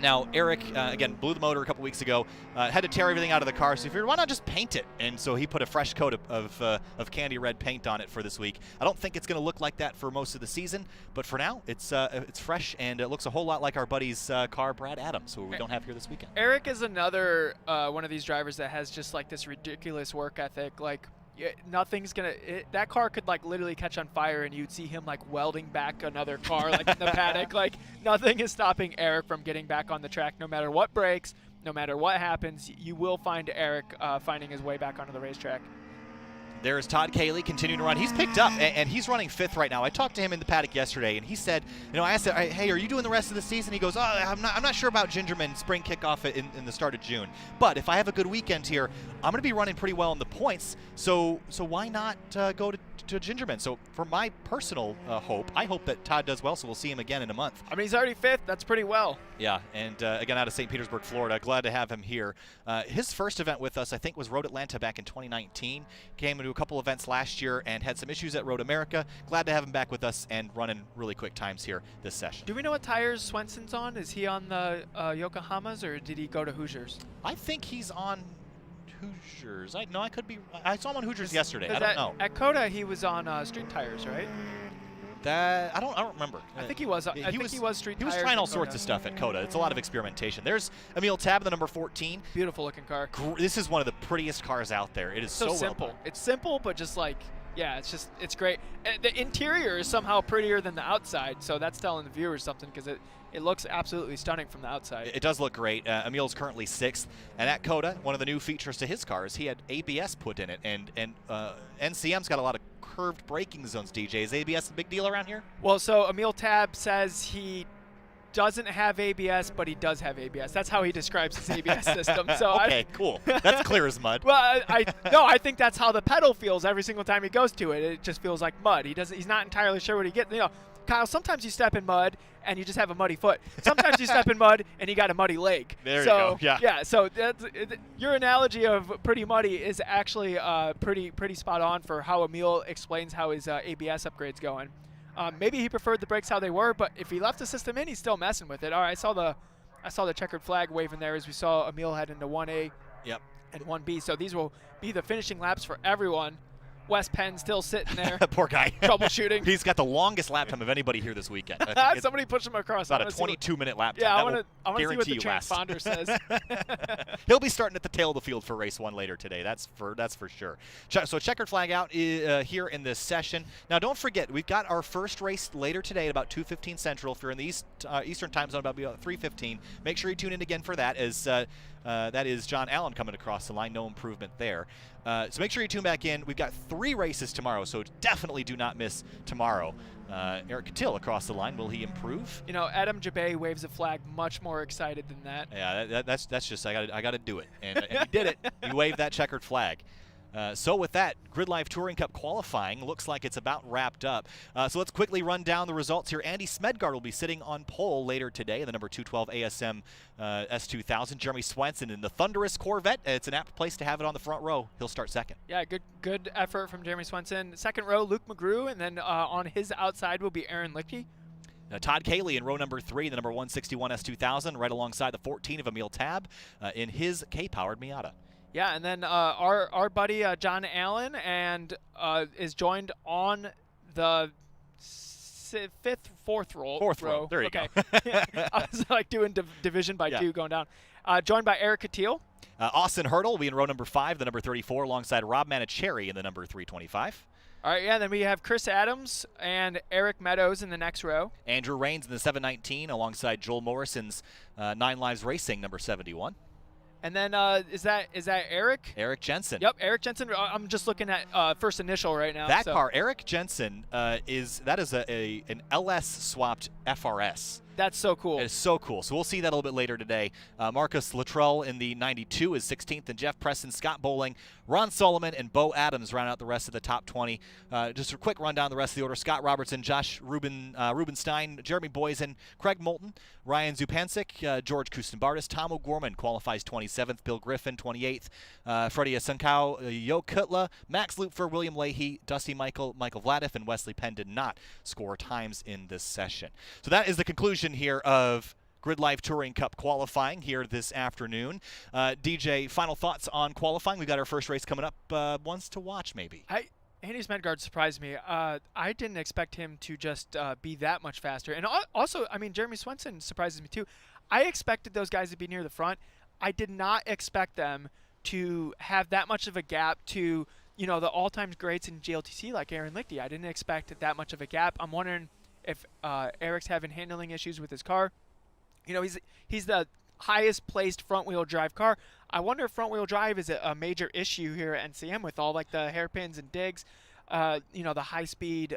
Now, Eric, again, blew the motor a couple weeks ago, had to tear everything out of the car, so he figured, why not just paint it? And so he put a fresh coat of candy red paint on it for this week. I don't think it's going to look like that for most of the season, but for now, it's fresh, and it looks a whole lot like our buddy's car, Brad Adams, who we don't have here this weekend. Eric is another one of these drivers that has just like this ridiculous work ethic. Like, nothing's gonna. That car could like literally catch on fire, and you'd see him like welding back another car like in the paddock. Like, nothing is stopping Eric from getting back on the track, no matter what breaks, no matter what happens. You will find Eric finding his way back onto the racetrack. There's Todd Cayley continuing to run. He's picked up, and he's running 5th right now. I talked to him in the paddock yesterday, and he said, I asked him, hey, are you doing the rest of the season? He goes, I'm not sure about Gingerman spring kickoff in the start of June. But if I have a good weekend here, I'm going to be running pretty well in the points. So why not go to Gingerman? So for my personal hope, I hope that Todd does well, so we'll see him again in a month. I mean, he's already 5th. That's pretty well. Yeah, and again, out of St. Petersburg, Florida. Glad to have him here. His first event with us, I think, was Road Atlanta back in 2019. Came into a couple events last year and had some issues at Road America. Glad to have him back with us and running really quick times here this session. Do we know what tires Swenson's on? Is he on the Yokohamas, or did he go to Hoosiers? I think he's on Hoosiers. I could be. I saw him on Hoosiers yesterday. I don't know. At Coda, he was on street tires, right? That I don't remember. I think he was. I think he was street tires. He was trying all sorts of stuff at Coda. It's a lot of experimentation. There's Emil Tab, the number 14. Beautiful looking car. This is one of the prettiest cars out there. It is so simple. Well done. It's simple, but just like, yeah, it's great. And the interior is somehow prettier than the outside, so that's telling the viewers something, because it looks absolutely stunning from the outside. It does look great. Emil's currently 6th, and at Coda, one of the new features to his car is he had ABS put in it, and NCM's got a lot of curved braking zones. DJ, is ABS a big deal around here? Well, so Emil Tab says he doesn't have ABS, but he does have ABS. That's how he describes his ABS system. So okay, cool. That's clear as mud. Well, I think that's how the pedal feels every single time he goes to it. It just feels like mud. He's not entirely sure what he gets. Kyle, sometimes you step in mud and you just have a muddy foot. Sometimes you step in mud and you got a muddy leg. There you go. Yeah. So your analogy of pretty muddy is actually pretty spot on for how Emil explains how his ABS upgrade's going. Maybe he preferred the brakes how they were, but if he left the system in, he's still messing with it. All right, I saw the checkered flag waving there as we saw Emil head into 1A and 1B. So these will be the finishing laps for everyone. Wes Penn still sitting there. Poor guy. Troubleshooting. He's got the longest lap time of anybody here this weekend. Somebody pushed him across. About a 22-minute lap time. Yeah, I want to see what the transponder says. He'll be starting at the tail of the field for race 1 later today. That's for sure. So checkered flag out here in this session. Now, don't forget, we've got our first race later today at about 2:15 Central. If you're in the Eastern time zone, about 3:15. Make sure you tune in again for that, as that is John Allen coming across the line. No improvement there. So make sure you tune back in. We've got 3 races tomorrow, so definitely do not miss tomorrow. Eric Cattill across the line. Will he improve? Adam Jabay waves a flag much more excited than that. Yeah, that's just I got to do it, and he did it. He waved that checkered flag. So with that, GRIDLIFE Touring Cup qualifying looks like it's about wrapped up. So let's quickly run down the results here. Andy Smedgard will be sitting on pole later today, the number 212 ASM S2000. Jeremy Swenson in the thunderous Corvette. It's an apt place to have it on the front row. He'll start second. Yeah, good effort from Jeremy Swenson. Second row, Luke McGrew, and then on his outside will be Aaron Lichty. Todd Cayley in row number 3, the number 161 S2000, right alongside the 14 of Emil Tab in his K-powered Miata. Yeah, and then our buddy John Allen is joined on the fourth row. There you go. I was like doing division by 2 going down. Joined by Eric Cattill. Austin Hurdle will be in row number 5, the number 34, alongside Rob Manicherry in the number 325. All right, then we have Chris Adams and Eric Meadows in the next row. Andrew Raines in the 719 alongside Joel Morrison's 9 Lives Racing number 71. And then is that Eric? Eric Jensen. Yep, Eric Jensen. I'm just looking at first initial right now. That car, Eric Jensen, is an LS swapped FRS. That's so cool. It is so cool. So we'll see that a little bit later today. Marcus Luttrell in the 92 is 16th, and Jeff Preston, Scott Bowling, Ron Solomon, and Bo Adams round out the rest of the top 20. Just a quick rundown of the rest of the order. Scott Robertson, Josh Rubenstein, Jeremy Boysen, Craig Moulton, Ryan Zupancic, George Kustenbardis, Tom O'Gorman qualifies 27th, Bill Griffin 28th, Freddie Asunkau, Yo Kutla, Max Lupfer, William Leahy, Dusty Michael Vladeff, and Wesley Penn did not score times in this session. So that is the conclusion here of GridLife Touring Cup qualifying here this afternoon. DJ, final thoughts on qualifying? We've got our first race coming up. Ones to watch, maybe. Andy Smedgard surprised me. I didn't expect him to just be that much faster. And also, I mean, Jeremy Swenson surprises me too. I expected those guys to be near the front. I did not expect them to have that much of a gap to, you know, the all-time greats in GLTC like Aaron Lichty. I didn't expect that much of a gap. I'm wondering if Eric's having handling issues with his car. You know, he's the highest placed front-wheel drive car. I wonder if front-wheel drive is a major issue here at NCM with all like the hairpins and digs, you know, the high speed.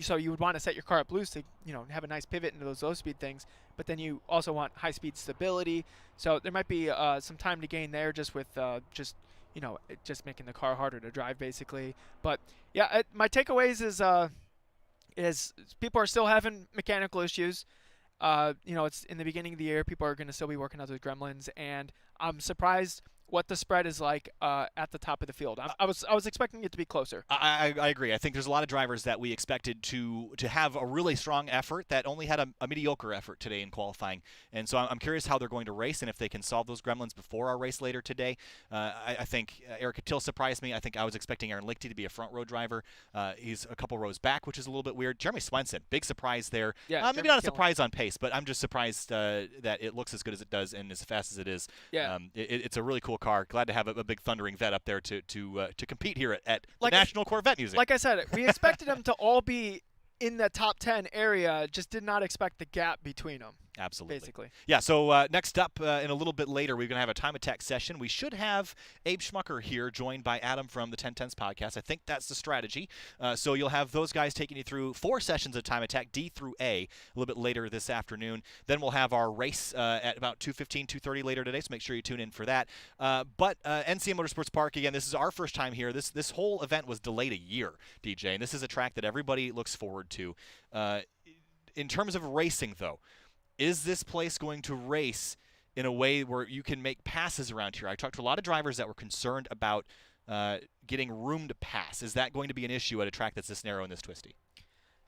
So you would want to set your car up loose to, you know, have a nice pivot into those low-speed things, but then you also want high-speed stability. So there might be some time to gain there just with just making the car harder to drive basically. But yeah, my takeaways is people are still having mechanical issues. You know, it's in the beginning of the year. People are going to still be working out those gremlins, and I'm surprised what the spread is like at the top of the field. I was expecting it to be closer. I agree. I think there's a lot of drivers that we expected to have a really strong effort that only had a mediocre effort today in qualifying. And so I'm curious how they're going to race and if they can solve those gremlins before our race later today. I think Eric Till surprised me. I think I was expecting Aaron Lichty to be a front row driver. He's a couple rows back, which is a little bit weird. Jeremy Swenson, big surprise there. Yeah, maybe not a surprise on pace, but I'm just surprised that it looks as good as it does and as fast as it is. Yeah. It's a really cool car. Glad to have a big thundering vet up there to compete here at the National Corvette Museum. Like I said, we expected them to all be in the top 10 area, just did not expect the gap between them. Absolutely. Basically. Yeah, so next up in a little bit later, we're going to have a time attack session. We should have Abe Schmucker here, joined by Adam from the 1010s podcast. I think that's the strategy. So you'll have those guys taking you through 4 sessions of time attack, D through A, a little bit later this afternoon. Then we'll have our race at about 2:15, 2:30 later today, so make sure you tune in for that. But NCM Motorsports Park, again, this is our first time here. This whole event was delayed a year, DJ, and this is a track that everybody looks forward to. In terms of racing, though, is this place going to race in a way where you can make passes around here? I talked to a lot of drivers that were concerned about getting room to pass. Is that going to be an issue at a track that's this narrow and this twisty?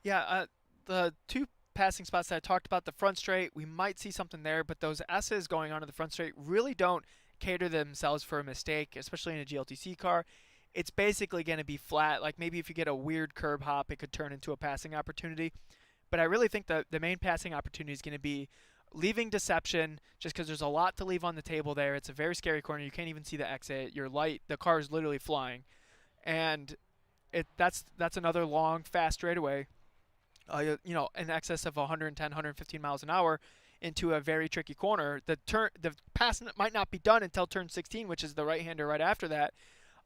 Yeah, the 2 passing spots that I talked about, the front straight, we might see something there, but those S's going onto the front straight really don't cater themselves for a mistake, especially in a GLTC car. It's basically going to be flat. Like maybe if you get a weird curb hop, it could turn into a passing opportunity. But I really think the main passing opportunity is going to be leaving Deception, just because there's a lot to leave on the table there. It's a very scary corner. You can't even see the exit. Your light, the car is literally flying. And that's another long, fast straightaway, you know, in excess of 110, 115 miles an hour into a very tricky corner. The pass might not be done until turn 16, which is the right-hander right after that.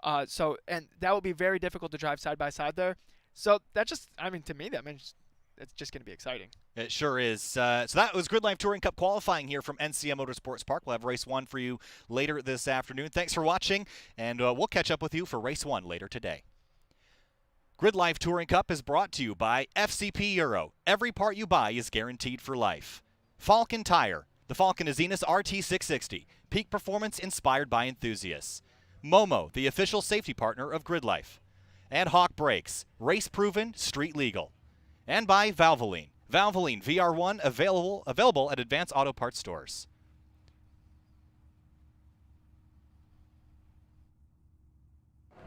And that will be very difficult to drive side by side there. So that just, I mean, to me, that means it's just going to be exciting. It sure is. So that was GridLife Touring Cup qualifying here from NCM Motorsports Park. We'll have race 1 for you later this afternoon. Thanks for watching, and we'll catch up with you for race 1 later today. GridLife Touring Cup is brought to you by FCP Euro. Every part you buy is guaranteed for life. Falken Tire, the Falcon Azenas RT660. Peak performance inspired by enthusiasts. MOMO, the official safety partner of GridLife. And Hawk Brakes, race proven, street legal. And by Valvoline. Valvoline VR1 available at Advanced Auto Parts stores.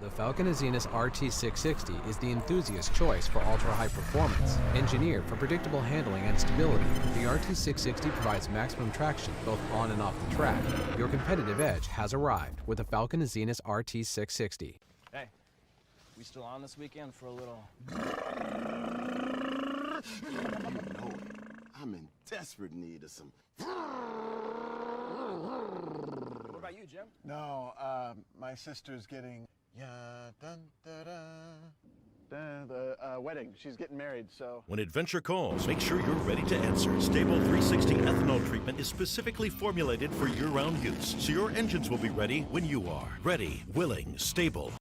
The Falcon Azenas RT660 is the enthusiast choice for ultra-high performance. Engineered for predictable handling and stability, the RT660 provides maximum traction both on and off the track. Your competitive edge has arrived with the Falcon Azenas RT660. Hey, we still on this weekend for a little... You know it. I'm in desperate need of some... What about you, Jim? No, my sister's getting... Yeah, dun, da, da, da, the wedding. She's getting married, so. When adventure calls, make sure you're ready to answer. STA-BIL 360 ethanol treatment is specifically formulated for year-round use, so your engines will be ready when you are. Ready, willing, stable.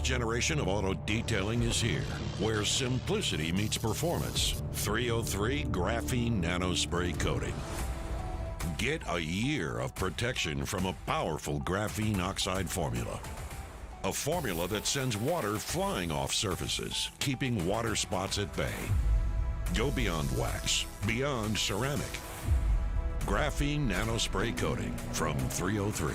Generation of auto detailing is here, where simplicity meets performance. 303 Graphene Nanospray Coating. Get a year of protection from a powerful graphene oxide formula. A formula that sends water flying off surfaces, keeping water spots at bay. Go beyond wax, beyond ceramic. Graphene Nanospray Coating from 303.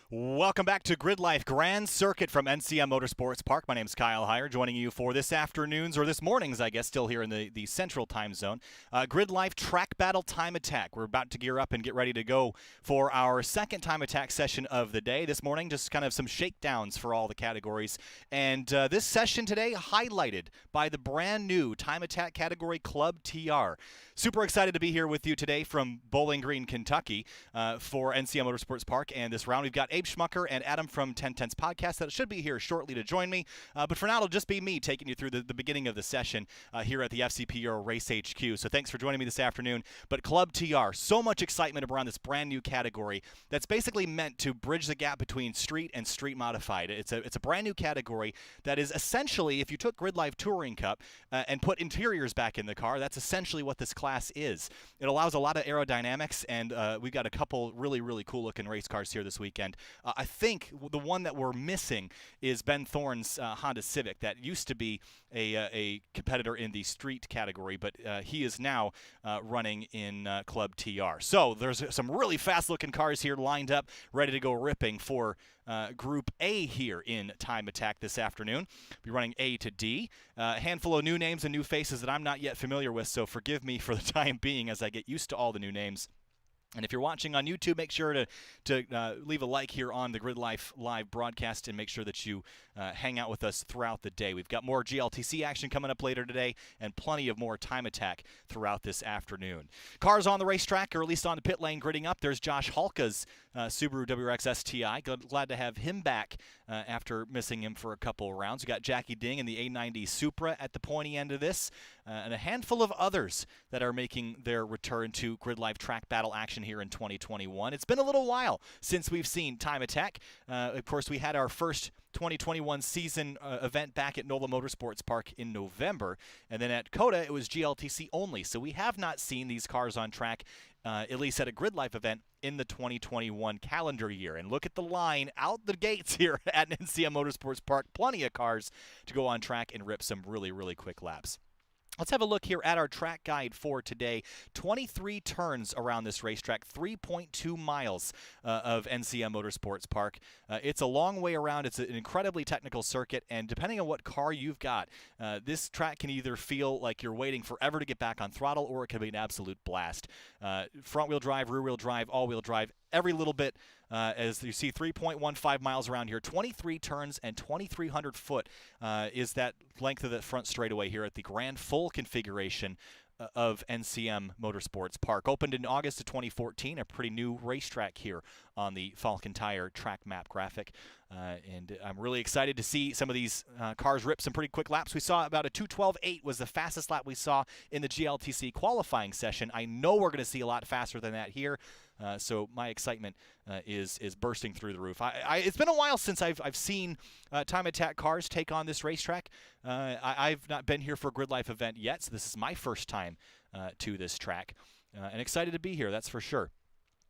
Welcome back to Grid Life Grand Circuit from NCM Motorsports Park. My name is Kyle Heyer, joining you for this afternoon's, or this morning's, I guess, still here in the central time zone. Grid Life Track Battle Time Attack. We're about to gear up and get ready to go for our second Time Attack session of the day. This morning, just kind of some shakedowns for all the categories. And this session today highlighted by the brand new Time Attack category Club TR. Super excited to be here with you today from Bowling Green, Kentucky for NCM Motorsports Park. And this round, we've got Abe Schmucker and Adam from 1010's podcast that should be here shortly to join me. But for now, it'll just be me taking you through the beginning of the session here at the FCP Euro Race HQ. So thanks for joining me this afternoon. But Club TR, so much excitement around this brand new category that's basically meant to bridge the gap between street and street modified. It's a brand new category that is essentially, if you took Grid Life Touring Cup and put interiors back in the car, that's essentially what this class is. It allows a lot of aerodynamics, and we've got a couple really, really cool looking race cars here this weekend. I think the one that we're missing is Ben Thorne's Honda Civic. That used to be a competitor in the street category, but he is now running in Club TR. So there's some really fast-looking cars here lined up, ready to go ripping for Group A here in Time Attack this afternoon. Be running A to D. A handful of new names and new faces that I'm not yet familiar with, so forgive me for the time being as I get used to all the new names. And if you're watching on YouTube, make sure to leave a like here on the Grid Life live broadcast and make sure that you hang out with us throughout the day. We've got more GLTC action coming up later today and plenty of more Time Attack throughout this afternoon. Cars on the racetrack, or at least on the pit lane, gridding up. There's Josh Halka's Subaru WRX STI. Glad to have him back after missing him for a couple of rounds. We got Jackie Ding in the A90 Supra at the pointy end of this, and a handful of others that are making their return to Grid Life Track Battle action here in 2021. It's been a little while since we've seen Time Attack. Of course, we had our first 2021 season event back at NOLA Motorsports Park in November, and then at COTA it was GLTC only. So we have not seen these cars on track, at least at a Grid Life event, in the 2021 calendar year. And look at the line out the gates here at NCM Motorsports Park. Plenty of cars to go on track and rip some really, really quick laps. Let's have a look here at our track guide for today. 23 turns around this racetrack, 3.2 miles of NCM Motorsports Park. It's a long way around. It's an incredibly technical circuit, and depending on what car you've got, this track can either feel like you're waiting forever to get back on throttle, or it can be an absolute blast. Front-wheel drive, rear-wheel drive, all-wheel drive, every little bit. As you see, 3.15 miles around here, 23 turns and 2,300 foot is that length of the front straightaway here at the Grand Full configuration of NCM Motorsports Park. Opened in August of 2014, a pretty new racetrack here on the Falcon Tire track map graphic. And I'm really excited to see some of these cars rip some pretty quick laps. We saw about a 2:12.8 was the fastest lap we saw in the GLTC qualifying session. I know we're going to see a lot faster than that here. So my excitement is bursting through the roof. It's been a while since I've seen time attack cars take on this racetrack. I've not been here for a GRIDLIFE event yet, so this is my first time to this track. And excited to be here, that's for sure.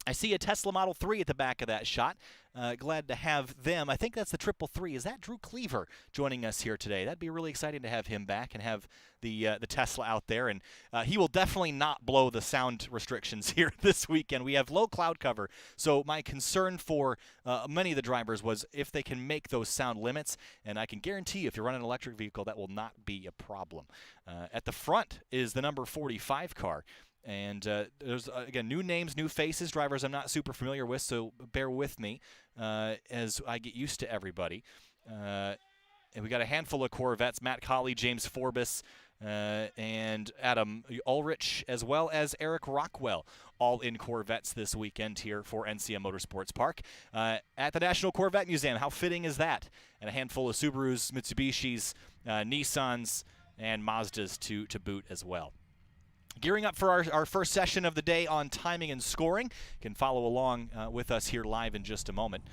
I see a Tesla Model 3 at the back of that shot. Glad to have them. I think that's the 333. Is that Drew Cleaver joining us here today? That'd be really exciting to have him back and have the Tesla out there. And he will definitely not blow the sound restrictions here this weekend. We have low cloud cover, so my concern for many of the drivers was if they can make those sound limits. And I can guarantee you, if you're running an electric vehicle, that will not be a problem. At the front is the number 45 car. And there's, again, new names, new faces, drivers I'm not super familiar with, so bear with me as I get used to everybody. And we got a handful of Corvettes, Matt Colley, James Forbes, and Adam Ulrich, as well as Eric Rockwell, all in Corvettes this weekend here for NCM Motorsports Park. At the National Corvette Museum, how fitting is that? And a handful of Subarus, Mitsubishis, Nissans, and Mazdas to boot as well. Gearing up for our first session of the day on timing and scoring. You can follow along with us here live in just a moment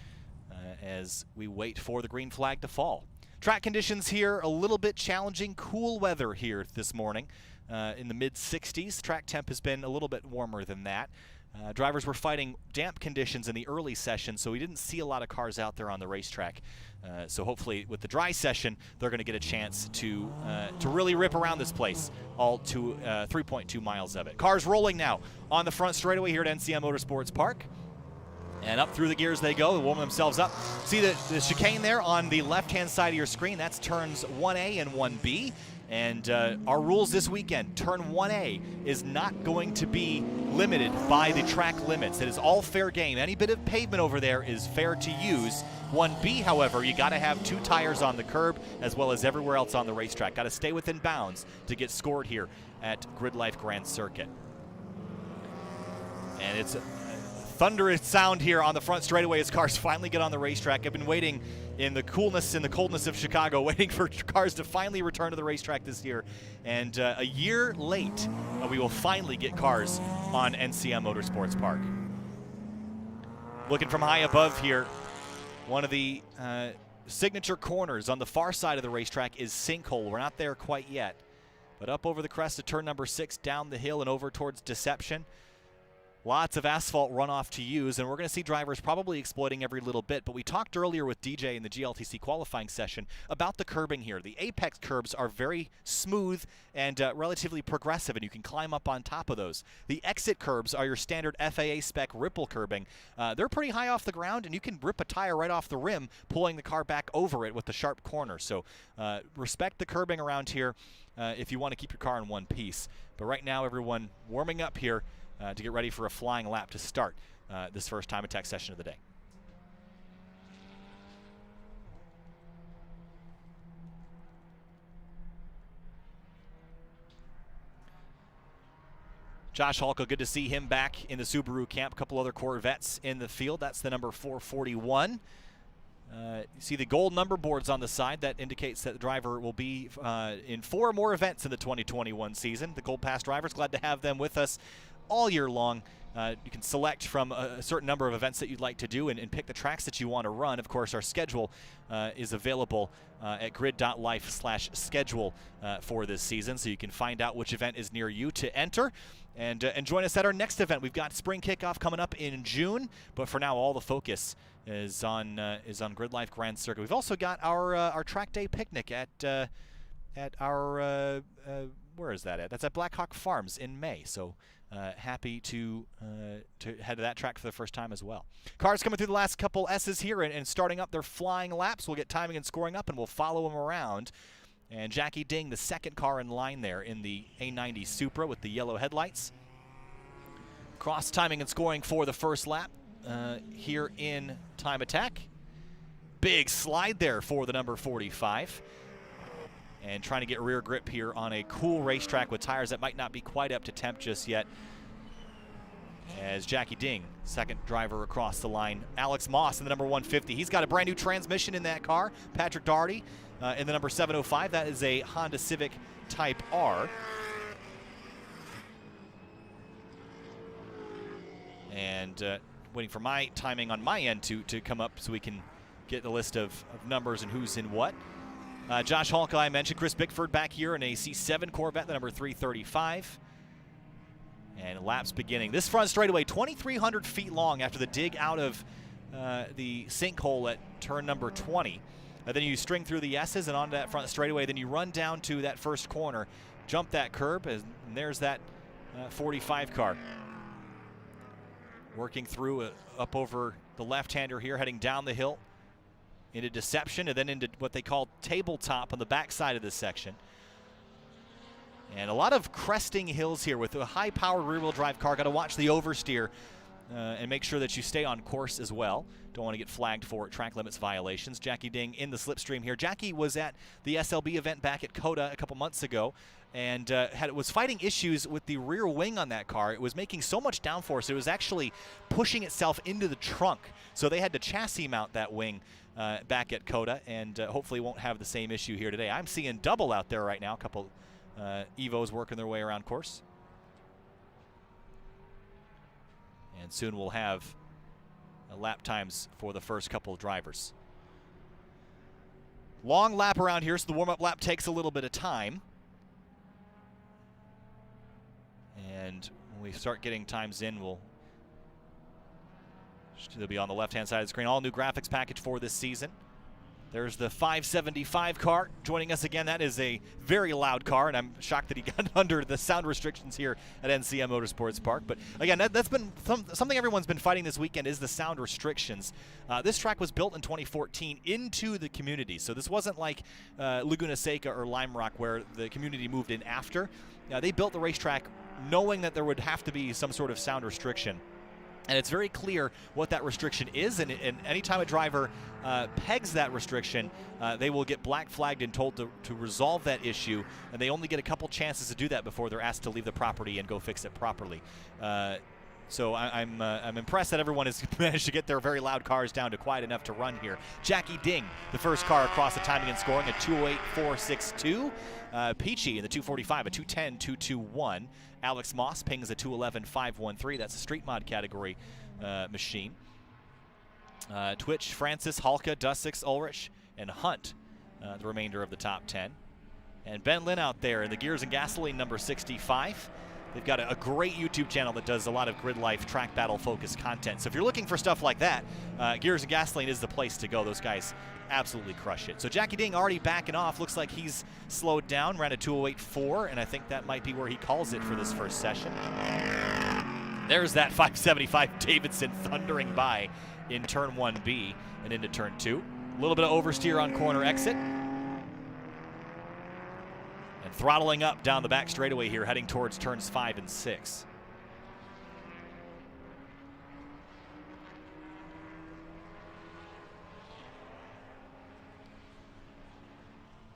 as we wait for the green flag to fall. Track conditions here a little bit challenging. Cool weather here this morning in the mid-60s. Track temp has been a little bit warmer than that. Drivers were fighting damp conditions in the early session, so we didn't see a lot of cars out there on the racetrack. So hopefully with the dry session, they're going to get a chance to really rip around this place, all to 3.2 miles of it. Cars rolling now on the front straightaway here at NCM Motorsports Park. And up through the gears they go, warm themselves up. See the chicane there on the left-hand side of your screen? That's turns 1A and 1B. And our rules this weekend, turn 1A is not going to be limited by the track limits. It is all fair game. Any bit of pavement over there is fair to use. 1B, however, you got to have 2 tires on the curb as well as everywhere else on the racetrack. Got to stay within bounds to get scored here at GRIDLIFE Grand Circuit. And it's a thunderous sound here on the front straightaway as cars finally get on the racetrack. I've been waiting in the coolness and the coldness of Chicago, waiting for cars to finally return to the racetrack this year. And a year late, we will finally get cars on NCM Motorsports Park. Looking from high above here, one of the signature corners on the far side of the racetrack is Sinkhole. We're not there quite yet. But up over the crest of turn number 6, down the hill and over towards Deception. Lots of asphalt runoff to use, and we're going to see drivers probably exploiting every little bit. But we talked earlier with DJ in the GLTC qualifying session about the curbing here. The apex curbs are very smooth and relatively progressive, and you can climb up on top of those. The exit curbs are your standard FAA spec ripple curbing. They're pretty high off the ground, and you can rip a tire right off the rim, pulling the car back over it with the sharp corner. So respect the curbing around here if you want to keep your car in one piece. But right now, everyone warming up here to get ready for a flying lap to start this first time attack session of the day. Josh Halka, good to see him back in the Subaru camp. A couple other Corvettes in the field. That's the number 441. You see the gold number boards on the side. That indicates that the driver will be in 4 more events in the 2021 season. The Gold Pass drivers, glad to have them with us all year long. You can select from a certain number of events that you'd like to do and pick the tracks that you want to run. Of course, our schedule is available at grid.life/schedule for this season, so you can find out which event is near you to enter. And join us at our next event. We've got spring kickoff coming up in June, but for now, all the focus is on GRIDLIFE Grand Circuit. We've also got our track day picnic at our where is that at? That's at Blackhawk Farms in May. So happy to head to that track for the first time as well. Cars coming through the last couple S's here and starting up their flying laps. We'll get timing and scoring up, and we'll follow them around. And Jackie Ding, the second car in line there in the A90 Supra with the yellow headlights. Cross timing and scoring for the first lap here in time attack. Big slide there for the number 45. and trying to get rear grip here on a cool racetrack with tires that might not be quite up to temp just yet. As Jackie Ding, second driver across the line. Alex Moss in the number 150. He's got a brand new transmission in that car. Patrick Daugherty in the number 705. That is a Honda Civic Type R. And waiting for my timing on my end to come up so we can get the list of numbers and who's in what. Josh Halka, I mentioned. Chris Bickford back here in a C7 Corvette, the number 335. And laps beginning. This front straightaway, 2,300 feet long after the dig out of the sinkhole at turn number 20. Then you string through the S's and onto that front straightaway. Then you run down to that first corner, jump that curb, and there's that 45 car. Working through up over the left-hander here, heading down the hill into Deception, and then into what they call tabletop on the backside of this section. And a lot of cresting hills here with a high-powered rear-wheel drive car. Got to watch the oversteer and make sure that you stay on course as well. Don't want to get flagged for track limits violations. Jackie Ding in the slipstream here. Jackie was at the SLB event back at COTA a couple months ago and was fighting issues with the rear wing on that car. It was making so much downforce, it was actually pushing itself into the trunk. So they had to chassis mount that wing back at COTA, and hopefully won't have the same issue here today. I'm seeing double out there right now. A couple Evos working their way around course. And soon we'll have lap times for the first couple of drivers. Long lap around here, so the warm-up lap takes a little bit of time. And when we start getting times in, they'll be on the left-hand side of the screen. All new graphics package for this season. There's the 575 car joining us again. That is a very loud car, and I'm shocked that he got under the sound restrictions here at NCM Motorsports Park. But again, that's been something everyone's been fighting this weekend, is the sound restrictions. This track was built in 2014 into the community, so this wasn't like Laguna Seca or Lime Rock where the community moved in after. They built the racetrack knowing that there would have to be some sort of sound restriction. And it's very clear what that restriction is, and anytime a driver pegs that restriction, they will get black flagged and told to resolve that issue, and they only get a couple chances to do that before they're asked to leave the property and go fix it properly. So I'm impressed that everyone has managed to get their very loud cars down to quiet enough to run here. Jackie Ding, the first car across the timing and scoring, a 208.462. Peachy in the 245, a 210.221. Alex Moss pings a 211.513. That's a street mod category machine. Twitch, Francis, Halka, Dustix, Ulrich, and Hunt, the remainder of the top 10. And Ben Lynn out there in the Gears and Gasoline number 65. They've got a great YouTube channel that does a lot of grid life, track battle focused content. So if you're looking for stuff like that, Gears and Gasoline is the place to go. Those guys absolutely crush it. So Jackie Ding already backing off. Looks like he's slowed down, ran a 208.4, and I think that might be where he calls it for this first session. There's that 575 Davidson thundering by in turn 1B and into turn 2. A little bit of oversteer on corner exit. And throttling up down the back straightaway here, heading towards turns 5 and 6.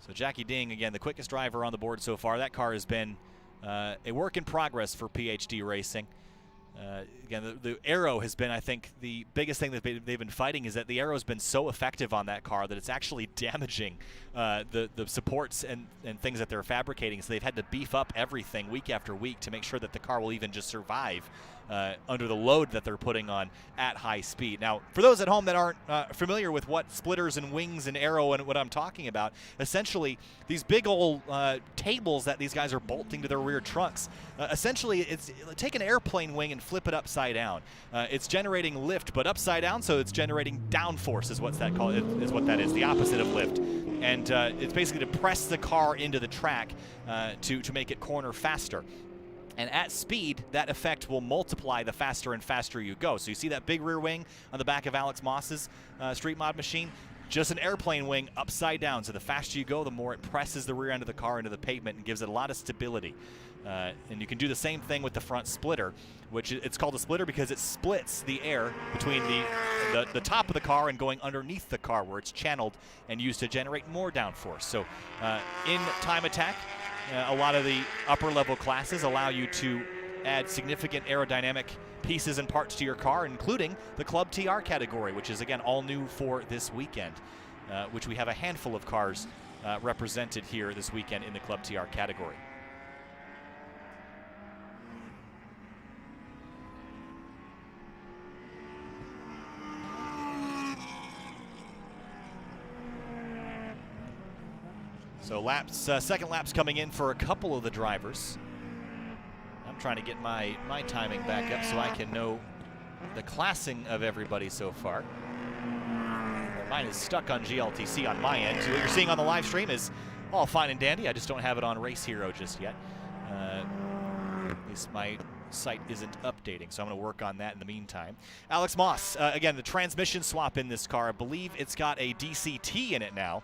So Jackie Ding, again, the quickest driver on the board so far. That car has been a work in progress for PhD Racing. Again, the aero has been, I think, the biggest thing that they've been fighting is that the aero has been so effective on that car that it's actually damaging the supports and things that they're fabricating. So they've had to beef up everything week after week to make sure that the car will even just survive under the load that they're putting on at high speed. Now, for those at home that aren't familiar with what splitters and wings and aero and what I'm talking about, essentially these big old tables that these guys are bolting to their rear trunks, essentially it's take an airplane wing and flip it upside down. It's generating lift, but upside down, so it's generating downforce is what's that called? Is what that is, the opposite of lift. And it's basically to press the car into the track to make it corner faster. And at speed, that effect will multiply the faster and faster you go. So you see that big rear wing on the back of Alex Moss's street mod machine? Just an airplane wing upside down. So the faster you go, the more it presses the rear end of the car into the pavement and gives it a lot of stability. And you can do the same thing with the front splitter, which it's called a splitter because it splits the air between the top of the car and going underneath the car, where it's channeled and used to generate more downforce. So in time attack, a lot of the upper level classes allow you to add significant aerodynamic pieces and parts to your car, including the Club TR category, which is again all new for this weekend, which we have a handful of cars represented here this weekend in the Club TR category. So second laps coming in for a couple of the drivers. I'm trying to get my timing back up so I can know the classing of everybody so far. Mine is stuck on GLTC on my end. So what you're seeing on the live stream is all fine and dandy. I just don't have it on Race Hero just yet. At least my site isn't updating, so I'm going to work on that in the meantime. Alex Moss, again, the transmission swap in this car. I believe it's got a DCT in it now.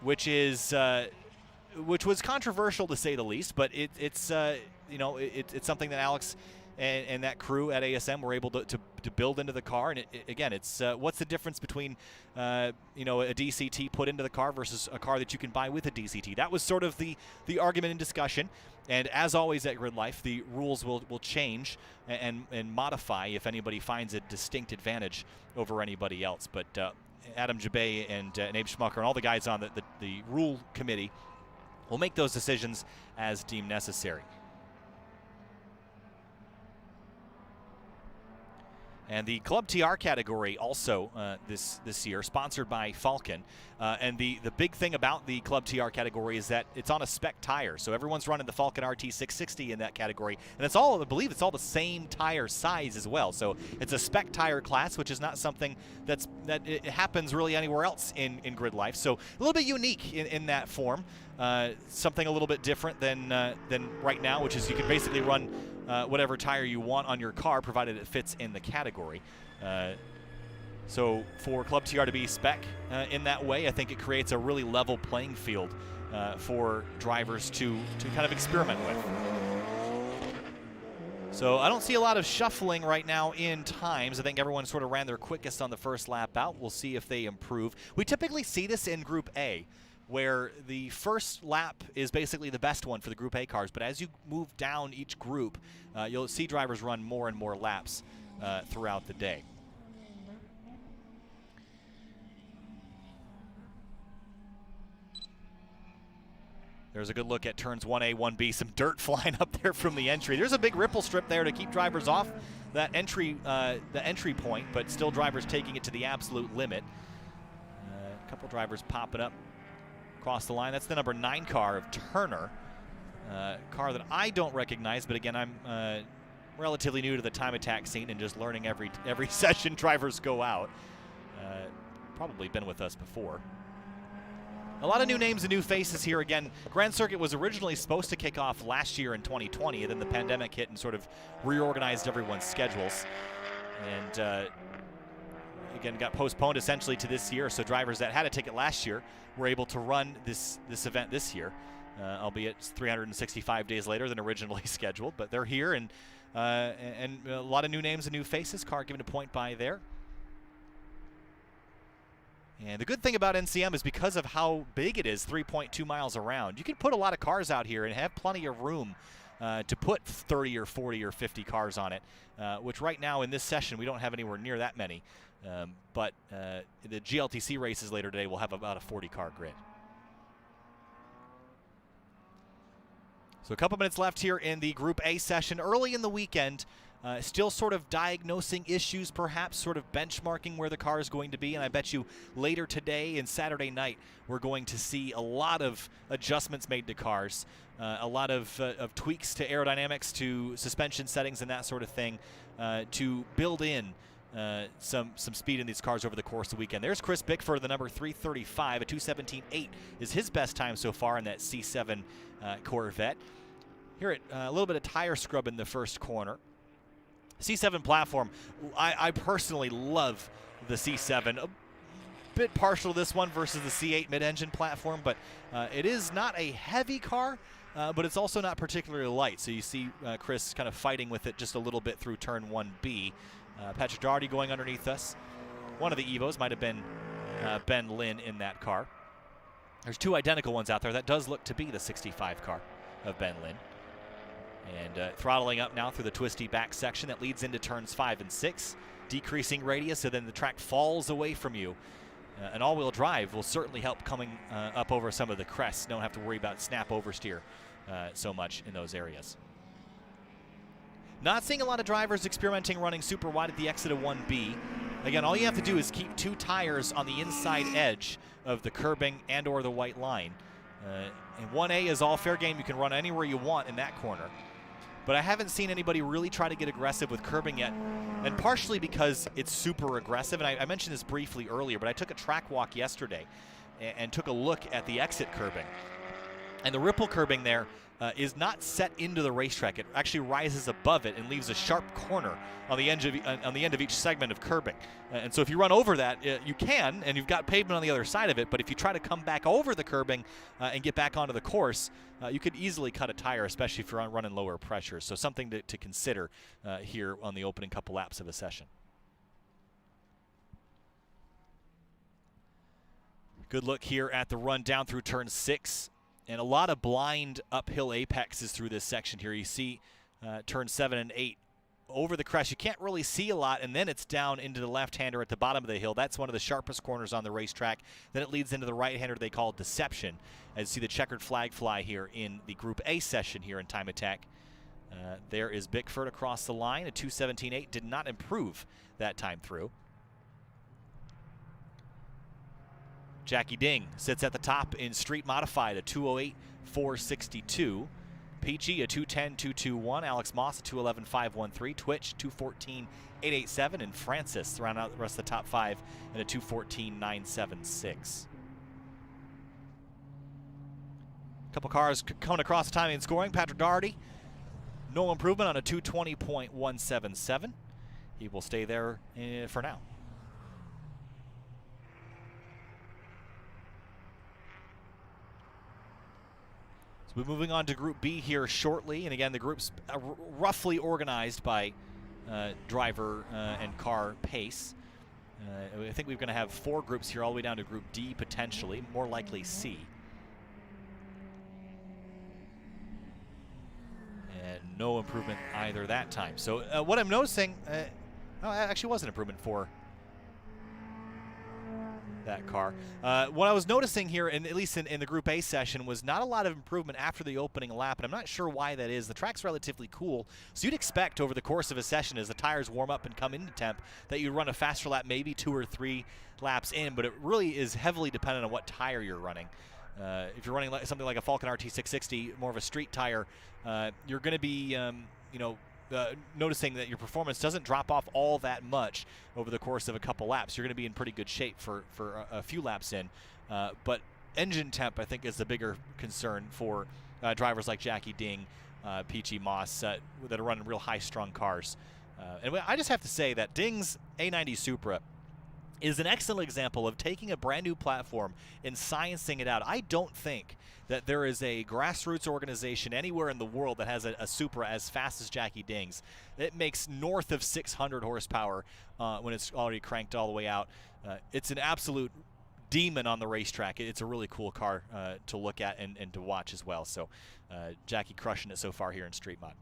Which was controversial to say the least, but it's something that Alex and that crew at ASM were able to build into the car. And again, it's what's the difference between a DCT put into the car versus a car that you can buy with a DCT? That was sort of the argument and discussion. And as always at GridLife, the rules will change and modify if anybody finds a distinct advantage over anybody else. But Adam Jabay and Abe Schmucker and all the guys on the rule committee will make those decisions as deemed necessary. And the Club TR category also this year, sponsored by Falken. And the big thing about the Club TR category is that it's on a spec tire. So everyone's running the Falcon RT660 in that category. And I believe it's all the same tire size as well. So it's a spec tire class, which is not something that it happens really anywhere else in GridLife. So a little bit unique in that form. Something a little bit different than right now, which is you can basically run whatever tire you want on your car, provided it fits in the category. So for Club TR to be spec in that way, I think it creates a really level playing field for drivers to kind of experiment with. So I don't see a lot of shuffling right now in times. I think everyone sort of ran their quickest on the first lap out. We'll see if they improve. We typically see this in Group A, where the first lap is basically the best one for the Group A cars. But as you move down each group, you'll see drivers run more and more laps throughout the day. There's a good look at turns 1A, 1B. Some dirt flying up there from the entry. There's a big ripple strip there to keep drivers off that entry, the entry point, but still drivers taking it to the absolute limit. A couple drivers popping up across the line. That's the number 9 car of Turner. Car that I don't recognize, but again, I'm relatively new to the time attack scene and just learning every session drivers go out. Probably been with us before. A lot of new names and new faces here. Again, Grand Circuit was originally supposed to kick off last year in 2020, and then the pandemic hit and sort of reorganized everyone's schedules. And again, got postponed essentially to this year, so drivers that had a ticket last year were able to run this event this year, albeit 365 days later than originally scheduled. But they're here, and a lot of new names and new faces. Car given a point by there. And the good thing about NCM is because of how big it is, 3.2 miles around, you can put a lot of cars out here and have plenty of room to put 30 or 40 or 50 cars on it, which right now in this session we don't have anywhere near that many. But the GLTC races later today will have about a 40-car grid. So a couple minutes left here in the Group A session. Early in the weekend, still sort of diagnosing issues, perhaps sort of benchmarking where the car is going to be. And I bet you later today and Saturday night, we're going to see a lot of adjustments made to cars, a lot of tweaks to aerodynamics, to suspension settings and that sort of thing, to build in some speed in these cars over the course of the weekend. There's Chris Bickford, the number 335, a 2:17.8 is his best time so far in that C7 Corvette. Here at a little bit of tire scrub in the first corner. C7 platform, I personally love the C7. A bit partial to this one versus the C8 mid-engine platform, but it is not a heavy car. but it's also not particularly light. So you see Chris kind of fighting with it just a little bit through turn 1B. Patrick Daugherty going underneath us. One of the Evos might have been Ben Lynn in that car. There's two identical ones out there. That does look to be the 65 car of Ben Lynn. And throttling up now through the twisty back section that leads into turns 5 and 6. Decreasing radius, so then the track falls away from you. An all-wheel drive will certainly help coming up over some of the crests. Don't have to worry about snap oversteer so much in those areas. Not seeing a lot of drivers experimenting running super wide at the exit of 1B. Again, all you have to do is keep 2 tires on the inside edge of the curbing and or the white line. And 1A is all fair game. You can run anywhere you want in that corner. But I haven't seen anybody really try to get aggressive with curbing yet, and partially because it's super aggressive. And I mentioned this briefly earlier, but I took a track walk yesterday and took a look at the exit curbing. And the ripple curbing there is not set into the racetrack. It actually rises above it and leaves a sharp corner on the end of each segment of curbing. And so if you run over that, you can, and you've got pavement on the other side of it, but if you try to come back over the curbing and get back onto the course, you could easily cut a tire, especially if you're running lower pressure. So something to consider here on the opening couple laps of a session. Good look here at the run down through turn 6. And a lot of blind uphill apexes through this section here. You see turn 7 and 8 over the crest. You can't really see a lot, and then it's down into the left-hander at the bottom of the hill. That's one of the sharpest corners on the racetrack. Then it leads into the right-hander they call Deception. As you see the checkered flag fly here in the Group A session here in Time Attack. There is Bickford across the line. A 2:17.8 did not improve that time through. Jackie Ding sits at the top in street modified, a 2:08.462. Peachy, a 2:10.221. Alex Moss, a 2:11.513. Twitch, 2:14.887. And Francis, round out the rest of the top 5 in a 2:14.976. A couple cars coming across the timing and scoring. Patrick Daugherty, no improvement on a 2:20.177. He will stay there for now. We're moving on to Group B here shortly, and again, the group's roughly organized by driver and car pace. I think we're going to have 4 groups here all the way down to Group D, potentially, more likely C. And no improvement either that time. So what I'm noticing, actually was an improvement for that car. What I was noticing here, at least in the Group A session, was not a lot of improvement after the opening lap, and I'm not sure why that is. The track's relatively cool, so you'd expect over the course of a session, as the tires warm up and come into temp, that you'd run a faster lap, maybe 2 or 3 laps in, but it really is heavily dependent on what tire you're running. If you're running something like a Falcon RT660, more of a street tire, you're going to be, noticing that your performance doesn't drop off all that much over the course of a couple laps. You're going to be in pretty good shape for a few laps in. But engine temp, I think, is the bigger concern for drivers like Jackie Ding, Peachy Moss, that are running real high-strung cars. And I just have to say that Ding's A90 Supra is an excellent example of taking a brand new platform and sciencing it out. I don't think that there is a grassroots organization anywhere in the world that has a Supra as fast as Jackie Ding's. It makes north of 600 horsepower when it's already cranked all the way out. It's an absolute demon on the racetrack. It's a really cool car to look at and to watch as well. So Jackie crushing it so far here in Street Mod.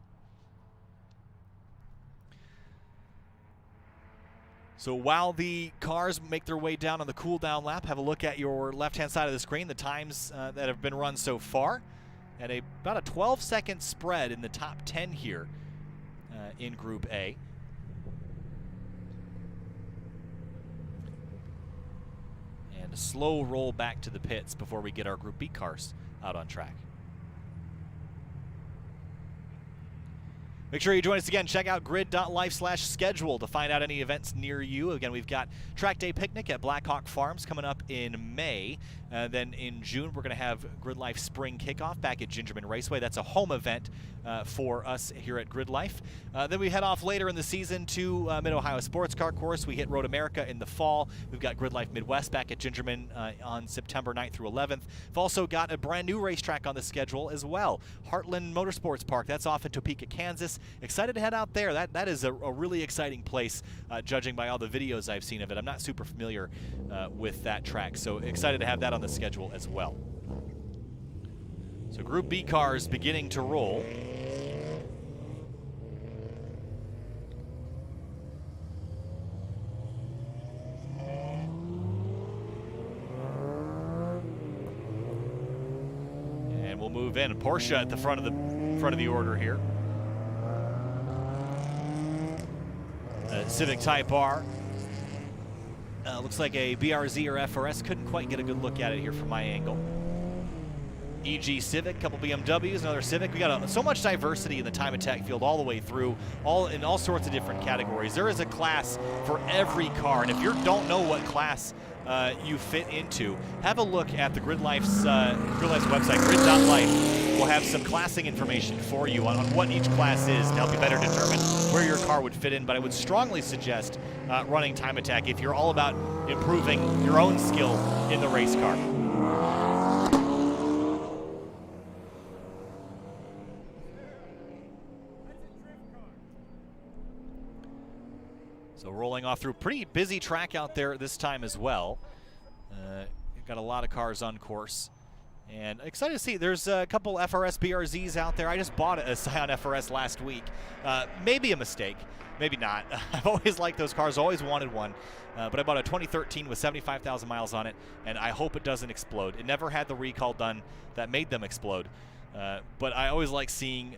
So while the cars make their way down on the cool down lap, have a look at your left-hand side of the screen, the times that have been run so far, and about a 12-second spread in the top 10 here in Group A. And a slow roll back to the pits before we get our Group B cars out on track. Make sure you join us again. Check out grid.life/schedule to find out any events near you. Again, we've got Track Day Picnic at Blackhawk Farms coming up in May. Then in June, we're going to have Grid Life Spring Kickoff back at Gingerman Raceway. That's a home event for us here at Grid Life. Then we head off later in the season to Mid-Ohio Sports Car Course. We hit Road America in the fall. We've got Grid Life Midwest back at Gingerman on September 9th through 11th. We've also got a brand new racetrack on the schedule as well. Heartland Motorsports Park. That's off in Topeka, Kansas. Excited to head out there. That is a really exciting place, judging by all the videos I've seen of it. I'm not super familiar with that track, so excited to have that on the schedule as well. So Group B cars beginning to roll. And we'll move in. Porsche at the front of the order here. Civic Type R. Looks like a BRZ or FRS. Couldn't quite get a good look at it here from my angle. EG Civic, couple BMWs, another Civic. We got so much diversity in the time attack field all the way through, in all sorts of different categories. There is a class for every car, and if you don't know what class you fit into, have a look at the Grid Life's website, grid.life. We'll have some classing information for you on what each class is to help you better determine where your car would fit in. But I would strongly suggest running time attack if you're all about improving your own skill in the race car. So rolling off through pretty busy track out there this time as well. You've got a lot of cars on course. And excited to see, there's a couple FRS BRZs out there. I just bought a Scion FRS last week. Maybe a mistake, maybe not. I've always liked those cars, always wanted one. But I bought a 2013 with 75,000 miles on it, and I hope it doesn't explode. It never had the recall done that made them explode. But I always like seeing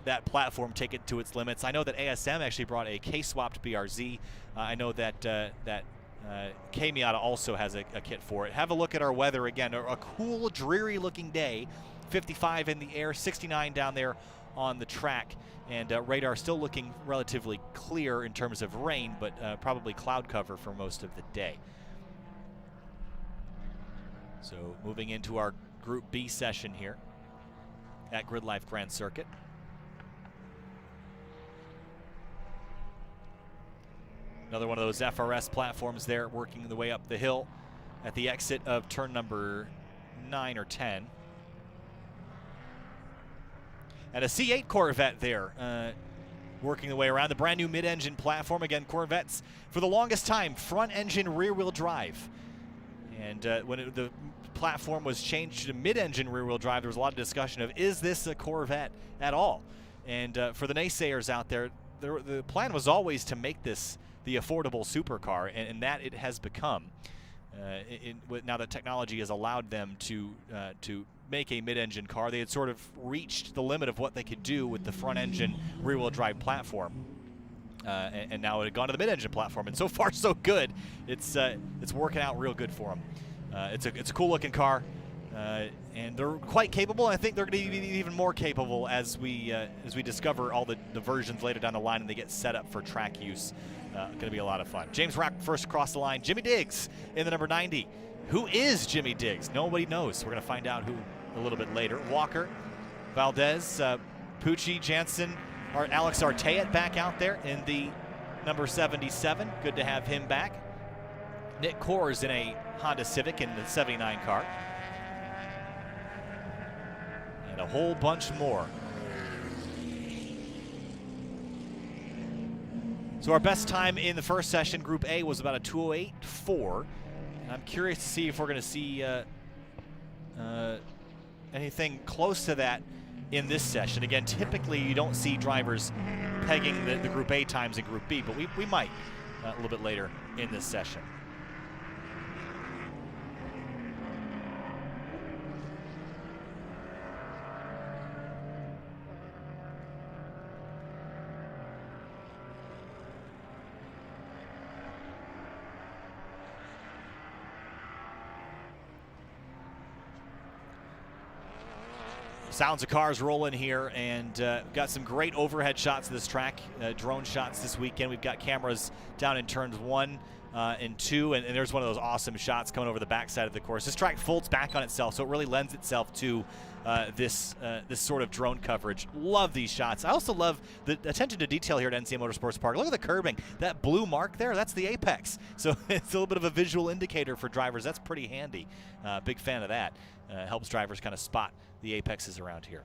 that platform take it to its limits. I know that ASM actually brought a K-swapped BRZ. I know that K-Miata also has a kit for it. Have a look at our weather again. A cool, dreary-looking day. 55 in the air, 69 down there on the track. And radar still looking relatively clear in terms of rain, but probably cloud cover for most of the day. So moving into our Group B session here at Grid Life Grand Circuit. Another one of those FRS platforms there working the way up the hill at the exit of turn number 9 or 10. And a C8 Corvette there working the way around the brand new mid-engine platform. Again, Corvettes for the longest time, front engine rear-wheel drive. And when the platform was changed to mid-engine rear-wheel drive, there was a lot of discussion of, is this a Corvette at all? And for the naysayers out there, the plan was always to make this the affordable supercar, and that it has become. Now that technology has allowed them to make a mid-engine car, they had sort of reached the limit of what they could do with the front-engine rear-wheel drive platform. And now it had gone to the mid-engine platform, and so far so good. It's working out real good for them. It's a cool-looking car, and they're quite capable. And I think they're going to be even more capable as we discover all the versions later down the line and they get set up for track use. Going to be a lot of fun. James Rock first across the line. Jimmy Diggs in the number 90. Who is Jimmy Diggs? Nobody knows. We're going to find out who a little bit later. Walker, Valdez, Pucci, Jansen, Alex Arteat back out there in the number 77. Good to have him back. Nick Kors in a Honda Civic in the 79 car. And a whole bunch more. So our best time in the first session, Group A, was about a 2:08.4. And I'm curious to see if we're going to see anything close to that in this session. Again, typically you don't see drivers pegging the Group A times in Group B, but we might a little bit later in this session. Sounds of cars rolling here, and got some great overhead shots of this track, drone shots this weekend. We've got cameras down in turns 1 and 2, and there's one of those awesome shots coming over the backside of the course. This track folds back on itself, so it really lends itself to this sort of drone coverage. Love these shots. I also love the attention to detail here at NCM Motorsports Park. Look at the curbing. That blue mark there, that's the apex. So it's a little bit of a visual indicator for drivers. That's pretty handy. Big fan of that. Helps drivers kind of spot the apexes around here.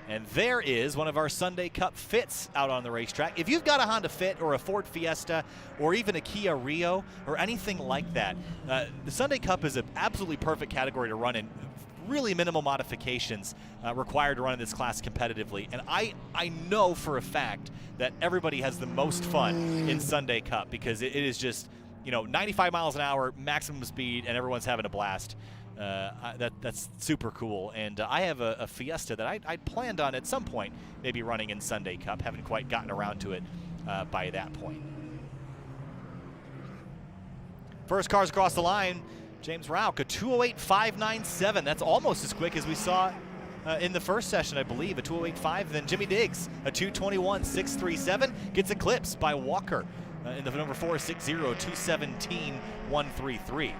And there is one of our Sunday Cup fits out on the racetrack. If you've got a Honda Fit or a Ford Fiesta or even a Kia Rio or anything like that, the Sunday Cup is an absolutely perfect category to run in. Really minimal modifications required to run in this class competitively. And I know for a fact that everybody has the most fun in Sunday Cup because it is just, 95 miles an hour, maximum speed, and everyone's having a blast. That's super cool, and I have a Fiesta that I planned on at some point maybe running in Sunday Cup. Haven't quite gotten around to it by that point. First cars across the line, James Rauch, a 208.597. That's almost as quick as we saw in the first session, I believe, a 208.5. Then Jimmy Diggs, a 221.637, gets eclipsed by Walker in the number 460, 217.133.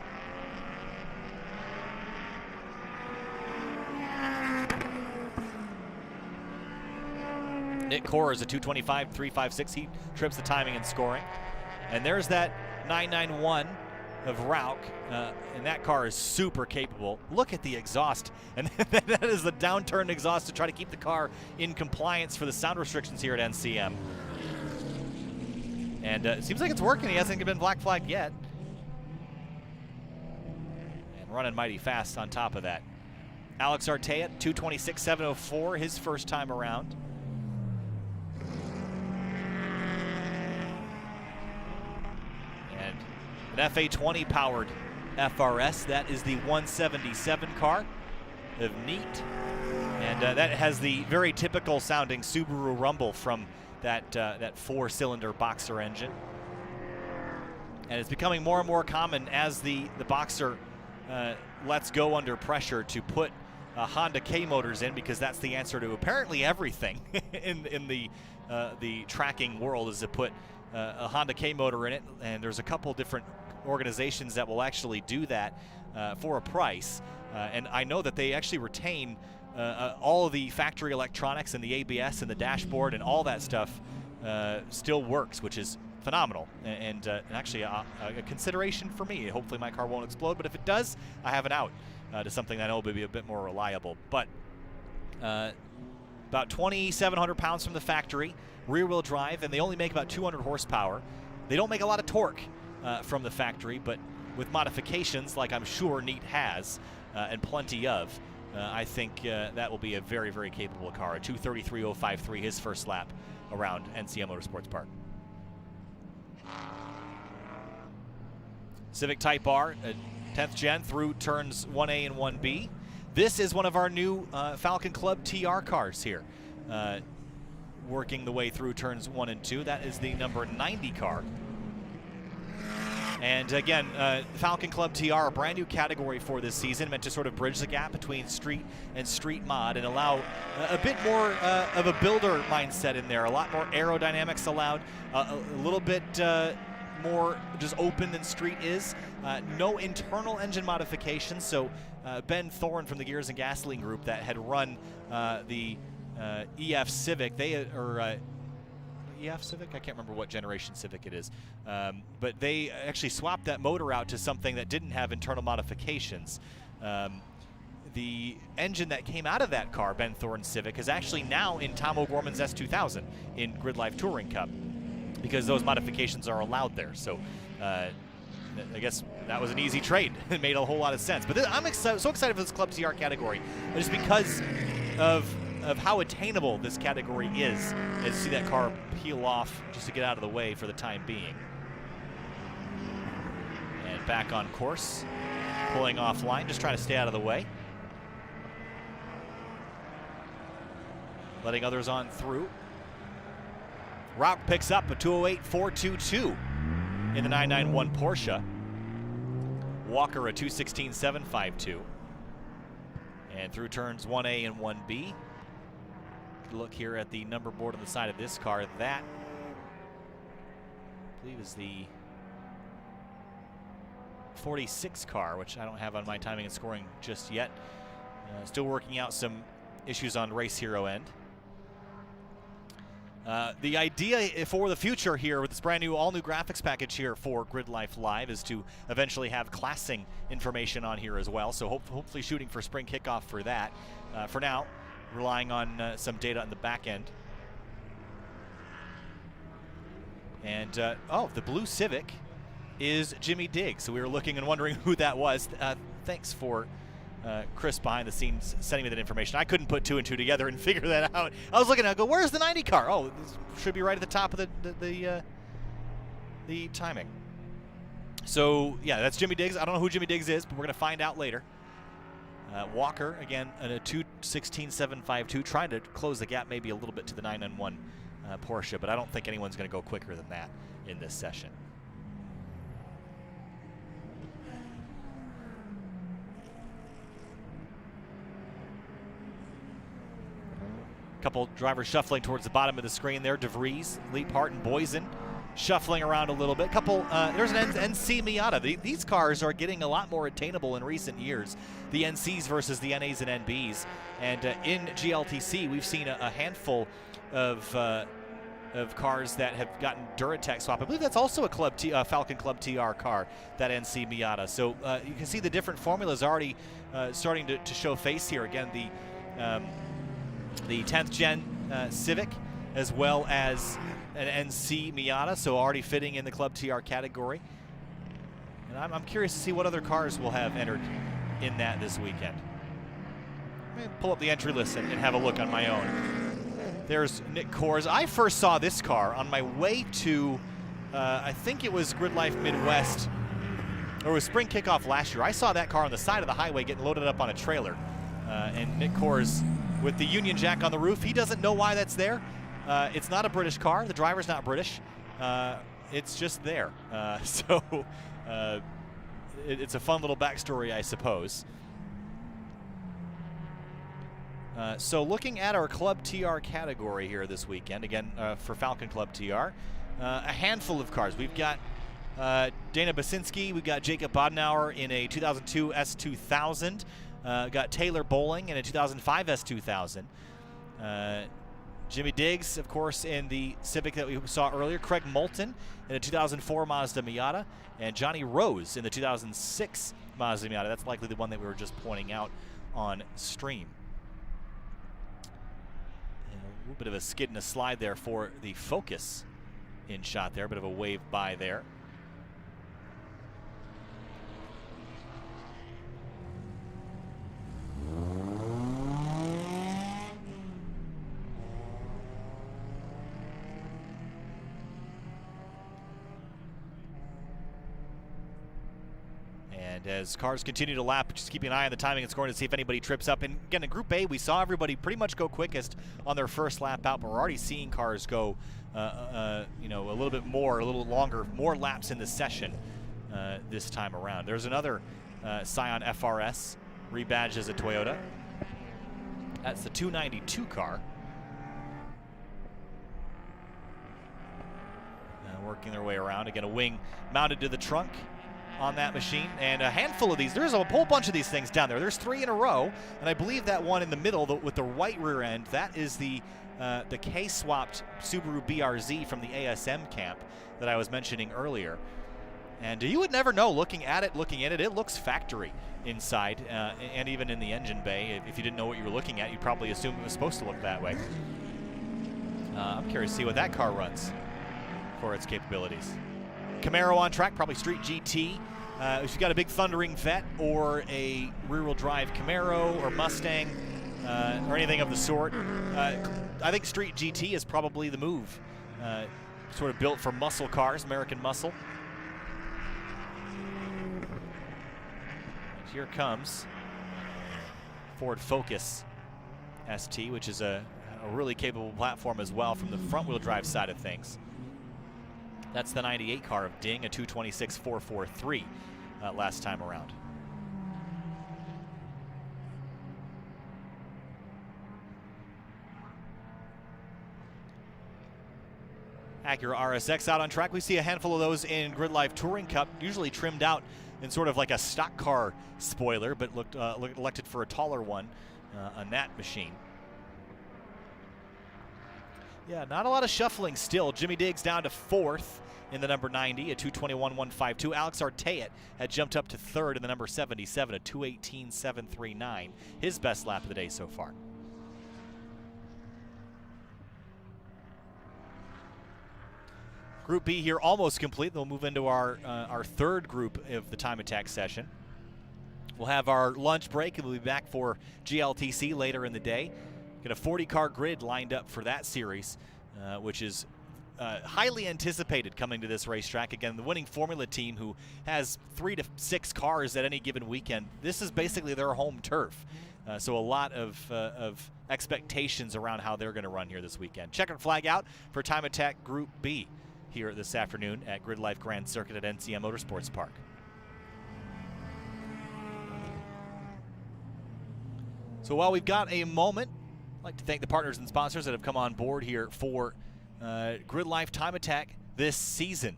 Nick Kors, a 225.356. He trips the timing and scoring. And there's that 991 of Rauch, and that car is super capable. Look at the exhaust, and that is the downturned exhaust to try to keep the car in compliance for the sound restrictions here at NCM. And it seems like it's working. He hasn't been black flagged yet. And running mighty fast on top of that. Alex Artea, 226.704, his first time around. An FA20 powered FRS. That is the 177 car of Neat. And that has the very typical sounding Subaru rumble from that 4-cylinder Boxer engine. And it's becoming more and more common as the Boxer lets go under pressure to put Honda K motors in, because that's the answer to apparently everything in the tracking world, is to put a Honda K motor in it, and there's a couple different organizations that will actually do that for a price. And I know that they actually retain all of the factory electronics and the ABS and the dashboard and all that stuff still works, which is phenomenal, and actually a consideration for me. Hopefully my car won't explode, but if it does, I have an out to something that I know will be a bit more reliable. But about 2,700 pounds from the factory, rear-wheel drive, and they only make about 200 horsepower. They don't make a lot of torque from the factory, but with modifications like I'm sure Neat has, and plenty of, I think that will be a very, very capable car. A 233.053, his first lap around NCM Motorsports Park. Civic Type R, 10th gen through turns 1A and 1B. This is one of our new Falcon Club TR cars here, working the way through turns 1 and 2. That is the number 90 car. And again, Falcon Club TR, a brand new category for this season, meant to sort of bridge the gap between street and street mod and allow a bit more of a builder mindset in there. A lot more aerodynamics allowed, a little bit more just open than street is. No internal engine modifications, so Ben Thorne from the Gears and Gasoline group that had run the EF Civic, EF Civic? I can't remember what generation Civic it is. But they actually swapped that motor out to something that didn't have internal modifications. The engine that came out of that car, Ben Thorne's Civic, is actually now in Tom O'Gorman's S2000 in GRIDLIFE Touring Cup, because those modifications are allowed there. So I guess that was an easy trade. It made a whole lot of sense. But I'm so excited for this Club TR category, just because of how attainable this category is, as you see that car peel off just to get out of the way for the time being. And back on course, pulling offline, just trying to stay out of the way. Letting others on through. Rauch picks up a 208.422 in the 991 Porsche. Walker a 216.752. And through turns 1A and 1B. Look here at the number board on the side of this car. That, I believe, is the 46 car, which I don't have on my timing and scoring just yet. Still working out some issues on Race Hero end. The idea for the future here with this brand new, all-new graphics package here for GRIDLIFE Live is to eventually have classing information on here as well. So hopefully shooting for spring kickoff for that. For now, relying on some data on the back end. And, oh, the blue Civic is Jimmy Diggs. So we were looking and wondering who that was. Thanks for Chris behind the scenes sending me that information. I couldn't put 2 and 2 together and figure that out. I was looking, I go, where's the 90 car? Oh, this should be right at the top of the timing. So, yeah, that's Jimmy Diggs. I don't know who Jimmy Diggs is, but we're going to find out later. Walker, again, in a 2:16.752, trying to close the gap maybe a little bit to the 991 Porsche, but I don't think anyone's going to go quicker than that in this session. Couple drivers shuffling towards the bottom of the screen there. DeVries, Leaphart, and Boysen shuffling around a little bit. There's an NC Miata. These cars are getting a lot more attainable in recent years. The NCs versus the NAs and NBs. And in GLTC, we've seen a handful of cars that have gotten Duratec swap. I believe that's also a Falcon Club TR car, that NC Miata. So you can see the different formulas already starting to show face here. Again, the 10th gen Civic, as well as an NC Miata, so already fitting in the Club TR category. And I'm curious to see what other cars will have entered in that this weekend. Let me pull up the entry list and have a look on my own. There's Nick Kors. I first saw this car on my way to, I think it was GRIDLIFE Midwest, or it was spring kickoff last year. I saw that car on the side of the highway getting loaded up on a trailer. And Nick Kors with the Union Jack on the roof. He doesn't know why that's there. It's not a British car. The driver's not British. It's just there. It's a fun little backstory, I suppose. So looking at our Club TR category here this weekend, again, for Falcon Club TR, a handful of cars. We've got Dana Basinski. We've got Jacob Bodenauer in a 2002 S2000. Got Taylor Bowling in a 2005 S2000. Jimmy Diggs, of course, in the Civic that we saw earlier. Craig Moulton in a 2004 Mazda Miata. And Johnny Rose in the 2006 Mazda Miata. That's likely the one that we were just pointing out on stream. And a little bit of a skid and a slide there for the Focus in shot there. Bit of a wave by there. And as cars continue to lap, just keeping an eye on the timing and scoring to see if anybody trips up. And again, in Group A, we saw everybody pretty much go quickest on their first lap out, but we're already seeing cars go, a little bit more, a little longer, more laps in the session this time around. There's another Scion FRS rebadged as a Toyota. That's the 292 car. Working their way around. Again, a wing mounted to the trunk on that machine, and a handful of these. There's a whole bunch of these things down there. There's 3 in a row, and I believe that one in the middle with the white rear end, that is the K-swapped Subaru BRZ from the ASM camp that I was mentioning earlier. And you would never know looking at it, it looks factory inside, and even in the engine bay. If you didn't know what you were looking at, you'd probably assume it was supposed to look that way. I'm curious to see what that car runs for its capabilities. Camaro on track, probably Street GT. If you've got a big thundering Vet or a rear-wheel drive Camaro or Mustang or anything of the sort, I think Street GT is probably the move. Sort of built for muscle cars, American muscle. And here comes Ford Focus ST, which is a really capable platform as well from the front-wheel drive side of things. That's the 98 car of Ding, a 226.443 last time around. Acura RSX out on track. We see a handful of those in GRIDLIFE Touring Cup, usually trimmed out in sort of like a stock car spoiler, but elected for a taller one on that machine. Yeah, not a lot of shuffling still. Jimmy Diggs down to 4th in the number 90, a 221.152. Alex Arteat had jumped up to 3rd in the number 77, a 218.739. His best lap of the day so far. Group B here almost complete. We'll move into our third group of the time attack session. We'll have our lunch break and we'll be back for GLTC later in the day. Got a 40-car grid lined up for that series, which is highly anticipated coming to this racetrack. Again, the winning Formula team who has 3 to 6 cars at any given weekend. This is basically their home turf. So a lot of expectations around how they're going to run here this weekend. Checkered flag out for Time Attack Group B here this afternoon at GRIDLIFE Grand Circuit at NCM Motorsports Park. So while we've got a moment, I'd like to thank the partners and sponsors that have come on board here for GRIDLIFE Time Attack this season.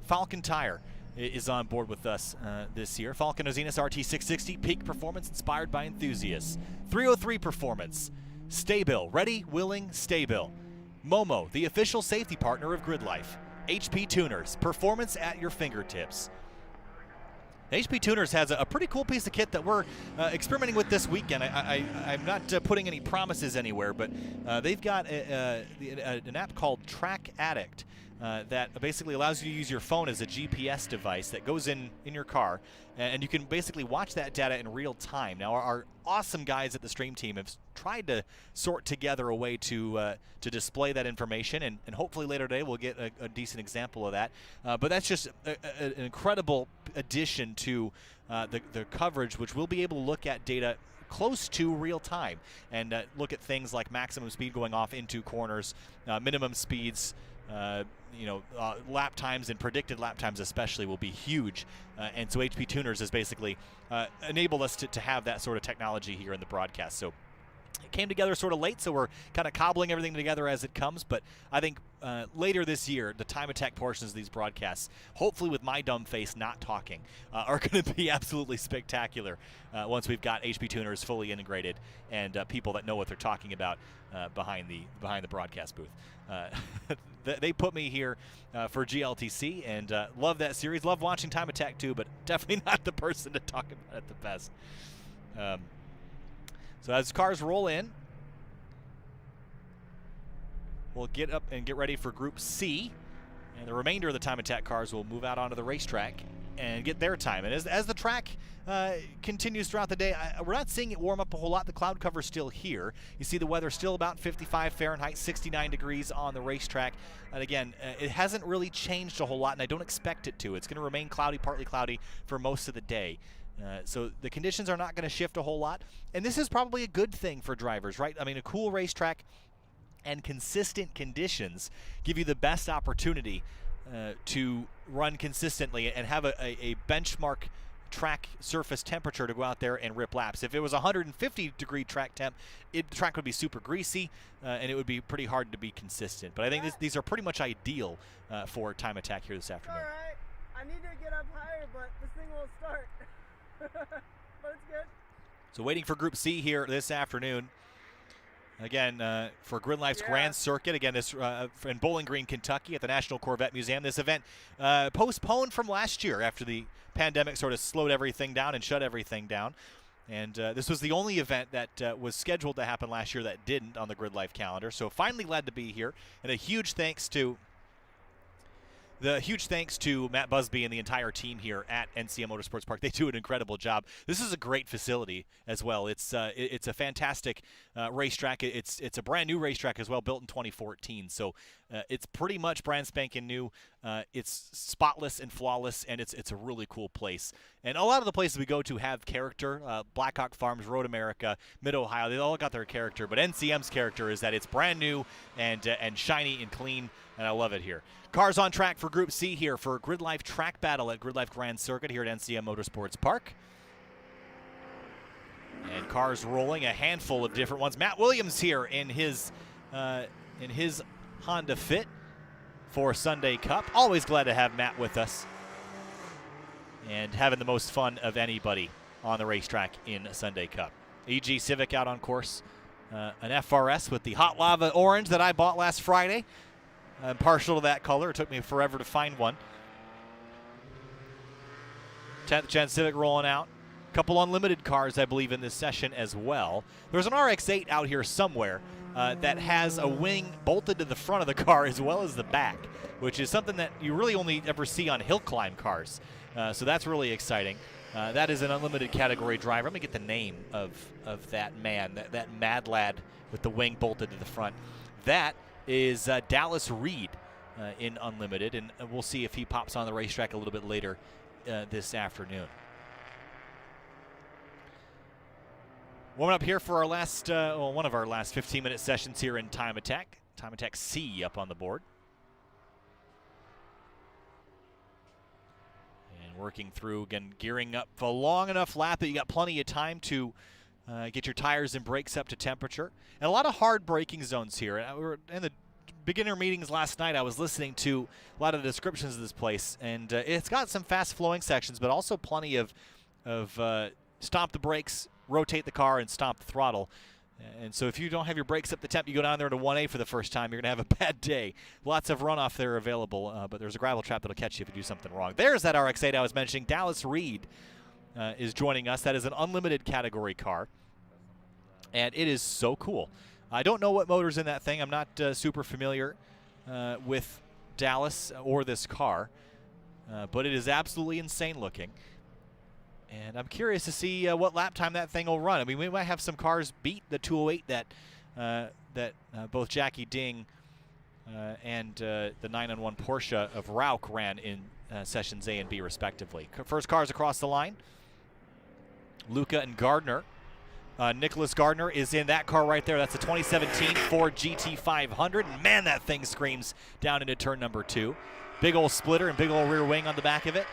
Falcon Tire is on board with us this year. Falcon Ozinus RT660, peak performance inspired by enthusiasts. 303 Performance. STA-BIL, ready, willing, STA-BIL. MOMO, the official safety partner of GRIDLIFE. HP Tuners, performance at your fingertips. HP Tuners has a pretty cool piece of kit that we're experimenting with this weekend. I'm not putting any promises anywhere, but they've got an app called TrackBattle that basically allows you to use your phone as a GPS device that goes in your car, and you can basically watch that data in real time. Now, our awesome guys at the stream team have tried to sort together a way to display that information, and hopefully later today we'll get a decent example of that. But that's just an incredible addition to the coverage, which we'll be able to look at data close to real time and look at things like maximum speed going off into corners, minimum speeds, lap times and predicted lap times especially will be huge. And so HP Tuners has basically enabled us to have that sort of technology here in the broadcast. So it came together sort of late, so we're kind of cobbling everything together as it comes. But I think later this year, the time attack portions of these broadcasts, hopefully with my dumb face not talking, are going to be absolutely spectacular once we've got HP Tuners fully integrated and people that know what they're talking about behind the broadcast booth. They put me here for GLTC, and love that series. Love watching Time Attack too, but definitely not the person to talk about it the best. So as cars roll in, we'll get up and get ready for Group C, and the remainder of the Time Attack cars will move out onto the racetrack and get their time. And as the track continues throughout the day, we're not seeing it warm up a whole lot. The cloud cover's still here. You see the weather still about 55 Fahrenheit, 69 degrees on the racetrack. And again, it hasn't really changed a whole lot, and I don't expect it to. It's going to remain cloudy, partly cloudy for most of the day. So the conditions are not going to shift a whole lot. And this is probably a good thing for drivers, right? I mean, a cool racetrack and consistent conditions give you the best opportunity to run consistently and have a benchmark track surface temperature to go out there and rip laps. If it was 150 degree track temp, the track would be super greasy and it would be pretty hard to be consistent. But I think these are pretty much ideal for Time Attack here this afternoon. All right, I need to get up higher, but this thing won't start. But it's good. So waiting for Group C here this afternoon. Again, for GRIDLIFE's Grand Circuit, again, this in Bowling Green, Kentucky at the National Corvette Museum. This event postponed from last year after the pandemic sort of slowed everything down and shut everything down. And this was the only event that was scheduled to happen last year that didn't on the GRIDLIFE calendar. So finally glad to be here. And a huge thanks to Matt Busby and the entire team here at NCM Motorsports Park. They do an incredible job. This is a great facility as well. It's a fantastic racetrack. It's a brand new racetrack as well, built in 2014. So it's pretty much brand spanking new. It's spotless and flawless, and it's a really cool place. And a lot of the places we go to have character. Blackhawk Farms, Road America, Mid-Ohio, they all got their character. But NCM's character is that it's brand new and shiny and clean, and I love it here. Cars on track for Group C here for GRIDLIFE TrackBattle at GRIDLIFE Grand Circuit here at NCM Motorsports Park. And cars rolling, a handful of different ones. Matt Williams here in his Honda Fit. for Sunday Cup. Always glad to have Matt with us and having the most fun of anybody on the racetrack in Sunday Cup. EG Civic out on course. An FRS with the hot lava orange that I bought last Friday. I'm partial to that color. It took me forever to find one. 10th Gen Civic rolling out. A couple unlimited cars, I believe, in this session as well. There's an RX-8 out here somewhere that has a wing bolted to the front of the car as well as the back, which is something that you really only ever see on hill climb cars. So that's really exciting. That is an unlimited category driver. Let me get the name of that man, that mad lad with the wing bolted to the front. That is Dallas Reed in unlimited, and we'll see if he pops on the racetrack a little bit later this afternoon. Warming up here for our last, one of our last 15-minute sessions here in Time Attack. Time Attack C up on the board. And working through, again, gearing up for a long enough lap that you got plenty of time to get your tires and brakes up to temperature. And a lot of hard braking zones here. In the beginner meetings last night, I was listening to a lot of the descriptions of this place, and it's got some fast-flowing sections, but also plenty of stomp the brakes, rotate the car, and stomp the throttle. And so if you don't have your brakes up the temp, you go down there to 1A for the first time, you're going to have a bad day. Lots of runoff there available, but there's a gravel trap that'll catch you if you do something wrong. There's that RX-8 I was mentioning. Dallas Reed is joining us. That is an unlimited category car, and it is so cool. I don't know what motor's in that thing. I'm not super familiar with Dallas or this car, but it is absolutely insane looking. And I'm curious to see what lap time that thing will run. I mean, we might have some cars beat the 208 that both Jackie Ding and the 991 Porsche of Rauch ran in sessions A and B respectively. First cars across the line. Luca and Gardner. Nicholas Gardner is in that car right there. That's a 2017 Ford GT500. And man, that thing screams down into turn number 2. Big old splitter and big old rear wing on the back of it.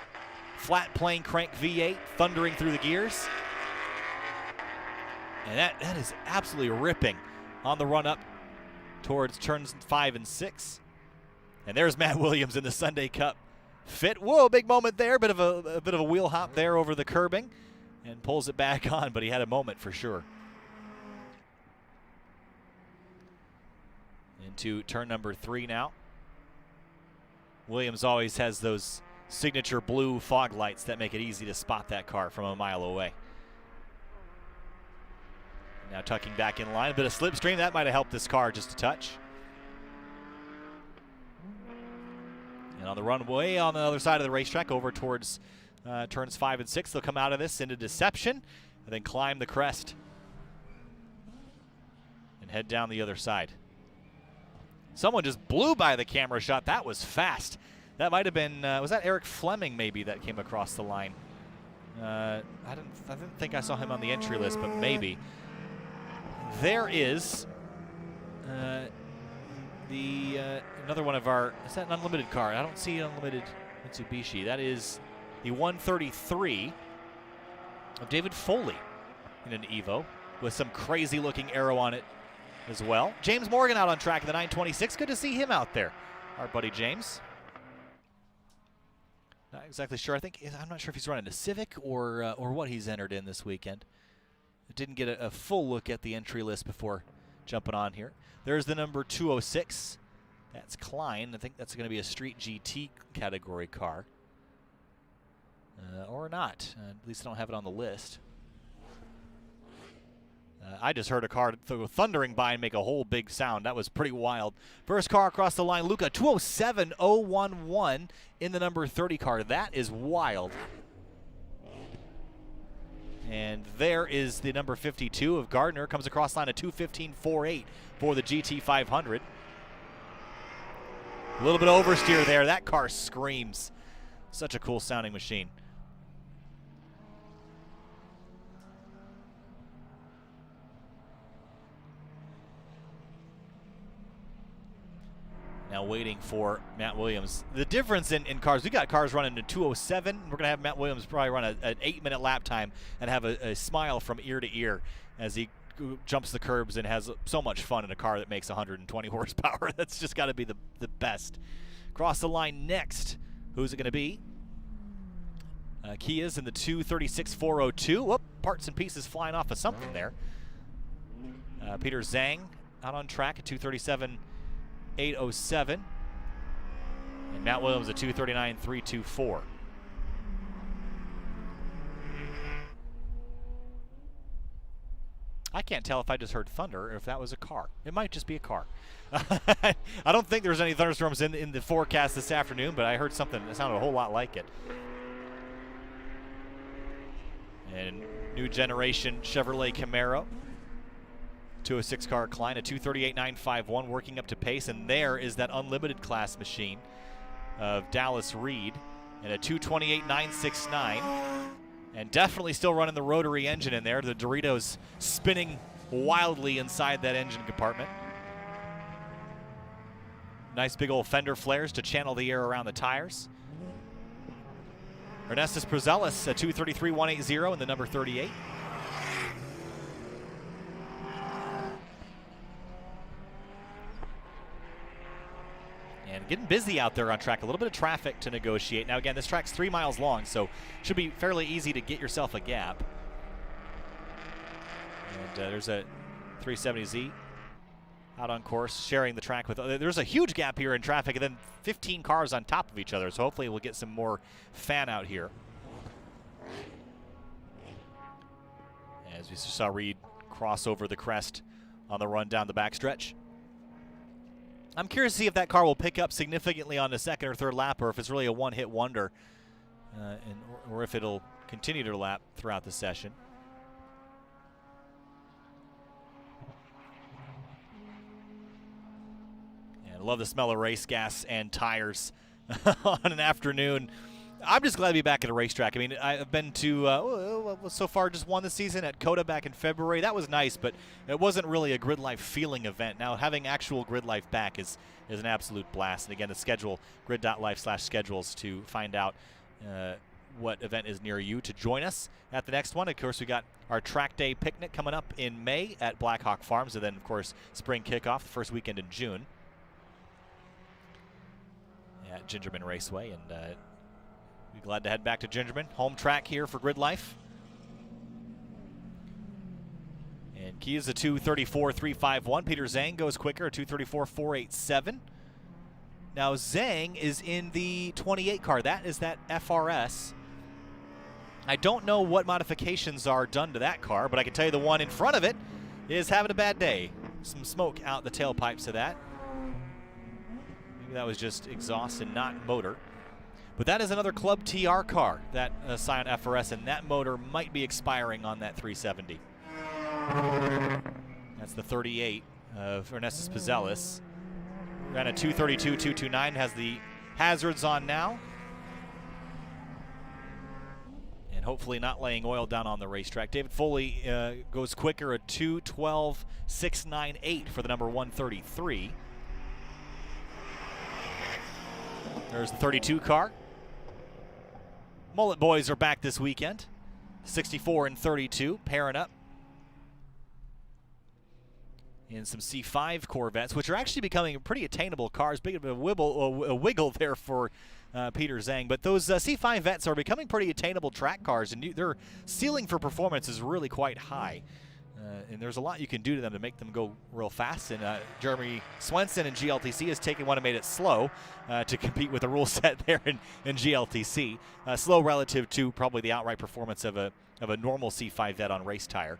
Flat plane crank V8 thundering through the gears. And that is absolutely ripping on the run up towards turns 5 and 6. And there's Matt Williams in the Sunday Cup fit. Whoa, big moment there. A bit of a wheel hop there over the curbing and pulls it back on, but he had a moment for sure. Into turn number 3 now. Williams always has those signature blue fog lights that make it easy to spot that car from a mile away. Now tucking back in line, a bit of slipstream. That might have helped this car just a touch. And on the runway on the other side of the racetrack over towards turns 5 and 6, they'll come out of this into Deception and then climb the crest and head down the other side. Someone just blew by the camera shot. That was fast. That might have been, was that Eric Fleming maybe that came across the line? I didn't think I saw him on the entry list, but maybe. There is another one of our, is that an unlimited car? I don't see an unlimited Mitsubishi. That is the 133 of David Foley in an Evo with some crazy looking arrow on it as well. James Morgan out on track in the 926. Good to see him out there, our buddy James. Not exactly sure. I'm not sure if he's running a Civic or what he's entered in this weekend. I didn't get a full look at the entry list before jumping on here. There's the number 206. That's Klein. I think that's going to be a Street GT category car. Or not. At least I don't have it on the list. I just heard a car go thundering by and make a whole big sound. That was pretty wild. First car across the line, Luca, 207.011 in the number 30 car. That is wild. And there is the number 52 of Gardner. Comes across the line at 215.48 for the GT500. A little bit of oversteer there. That car screams. Such a cool sounding machine. Now waiting for Matt Williams. The difference in cars, we got cars running to 207. We're going to have Matt Williams probably run an 8-minute lap time and have a smile from ear to ear as he jumps the curbs and has so much fun in a car that makes 120 horsepower. That's just got to be the best. Across the line next, who's it going to be? Kia's in the 2:36.402. Whoop, parts and pieces flying off of something there. Peter Zhang out on track at 2:37.807. And Matt Williams at 2:39.324. I can't tell if I just heard thunder or if that was a car. It might just be a car. I don't think there's any thunderstorms in the forecast this afternoon, but I heard something that sounded a whole lot like it. And new generation Chevrolet Camaro. 206 car Klein, a 2:38.951 working up to pace. And there is that unlimited class machine of Dallas Reed and a 2:28.969. And definitely still running the rotary engine in there. The Doritos spinning wildly inside that engine compartment. Nice big old fender flares to channel the air around the tires. Ernestus Prozelis, a 2:33.180 in the number 38. And getting busy out there on track. A little bit of traffic to negotiate. Now again, this track's 3 miles long, so should be fairly easy to get yourself a gap. And there's a 370Z out on course, sharing the track with. There's a huge gap here in traffic, and then 15 cars on top of each other. So hopefully we'll get some more fan out here. As we saw Reed cross over the crest on the run down the backstretch. I'm curious to see if that car will pick up significantly on the second or third lap, or if it's really a one-hit wonder, or if it'll continue to lap throughout the session. And I love the smell of race gas and tires on an afternoon. I'm just glad to be back at a racetrack. I mean, I've been to, so far just one this season at COTA back in February. That was nice, but it wasn't really a GRIDLIFE feeling event. Now having actual GRIDLIFE back is an absolute blast. And again, the schedule, grid.life/schedules to find out what event is near you to join us at the next one. Of course, we got our track day picnic coming up in May at Blackhawk Farms, and then, of course, spring kickoff the first weekend in June at Gingerman Raceway. And be glad to head back to Gingerman, home track here for GRIDLIFE. And Kia's a 2:34.351. Peter Zhang goes quicker, a 2:34.487. Now Zhang is in the 28 car. That is that FRS. I don't know what modifications are done to that car, but I can tell you the one in front of it is having a bad day. Some smoke out the tailpipes of that. Maybe that was just exhaust and not motor. But that is another Club TR car, that Scion FRS, and that motor might be expiring on that 370. That's the 38 of Ernestus Prozelis. Ran a 2:32.229, has the hazards on now. And hopefully not laying oil down on the racetrack. David Foley goes quicker, a 2:12.698 for the number 133. There's the 32 car. Mullet boys are back this weekend. 64 and 32, pairing up in some C5 Corvettes, which are actually becoming pretty attainable cars. Big of a wiggle there for Peter Zhang. But those C5 Vets are becoming pretty attainable track cars, and their ceiling for performance is really quite high. And there's a lot you can do to them to make them go real fast. And Jeremy Swenson in GLTC has taken one and made it slow to compete with the rule set there in GLTC. Slow relative to probably the outright performance of a normal C5 Vet on race tire.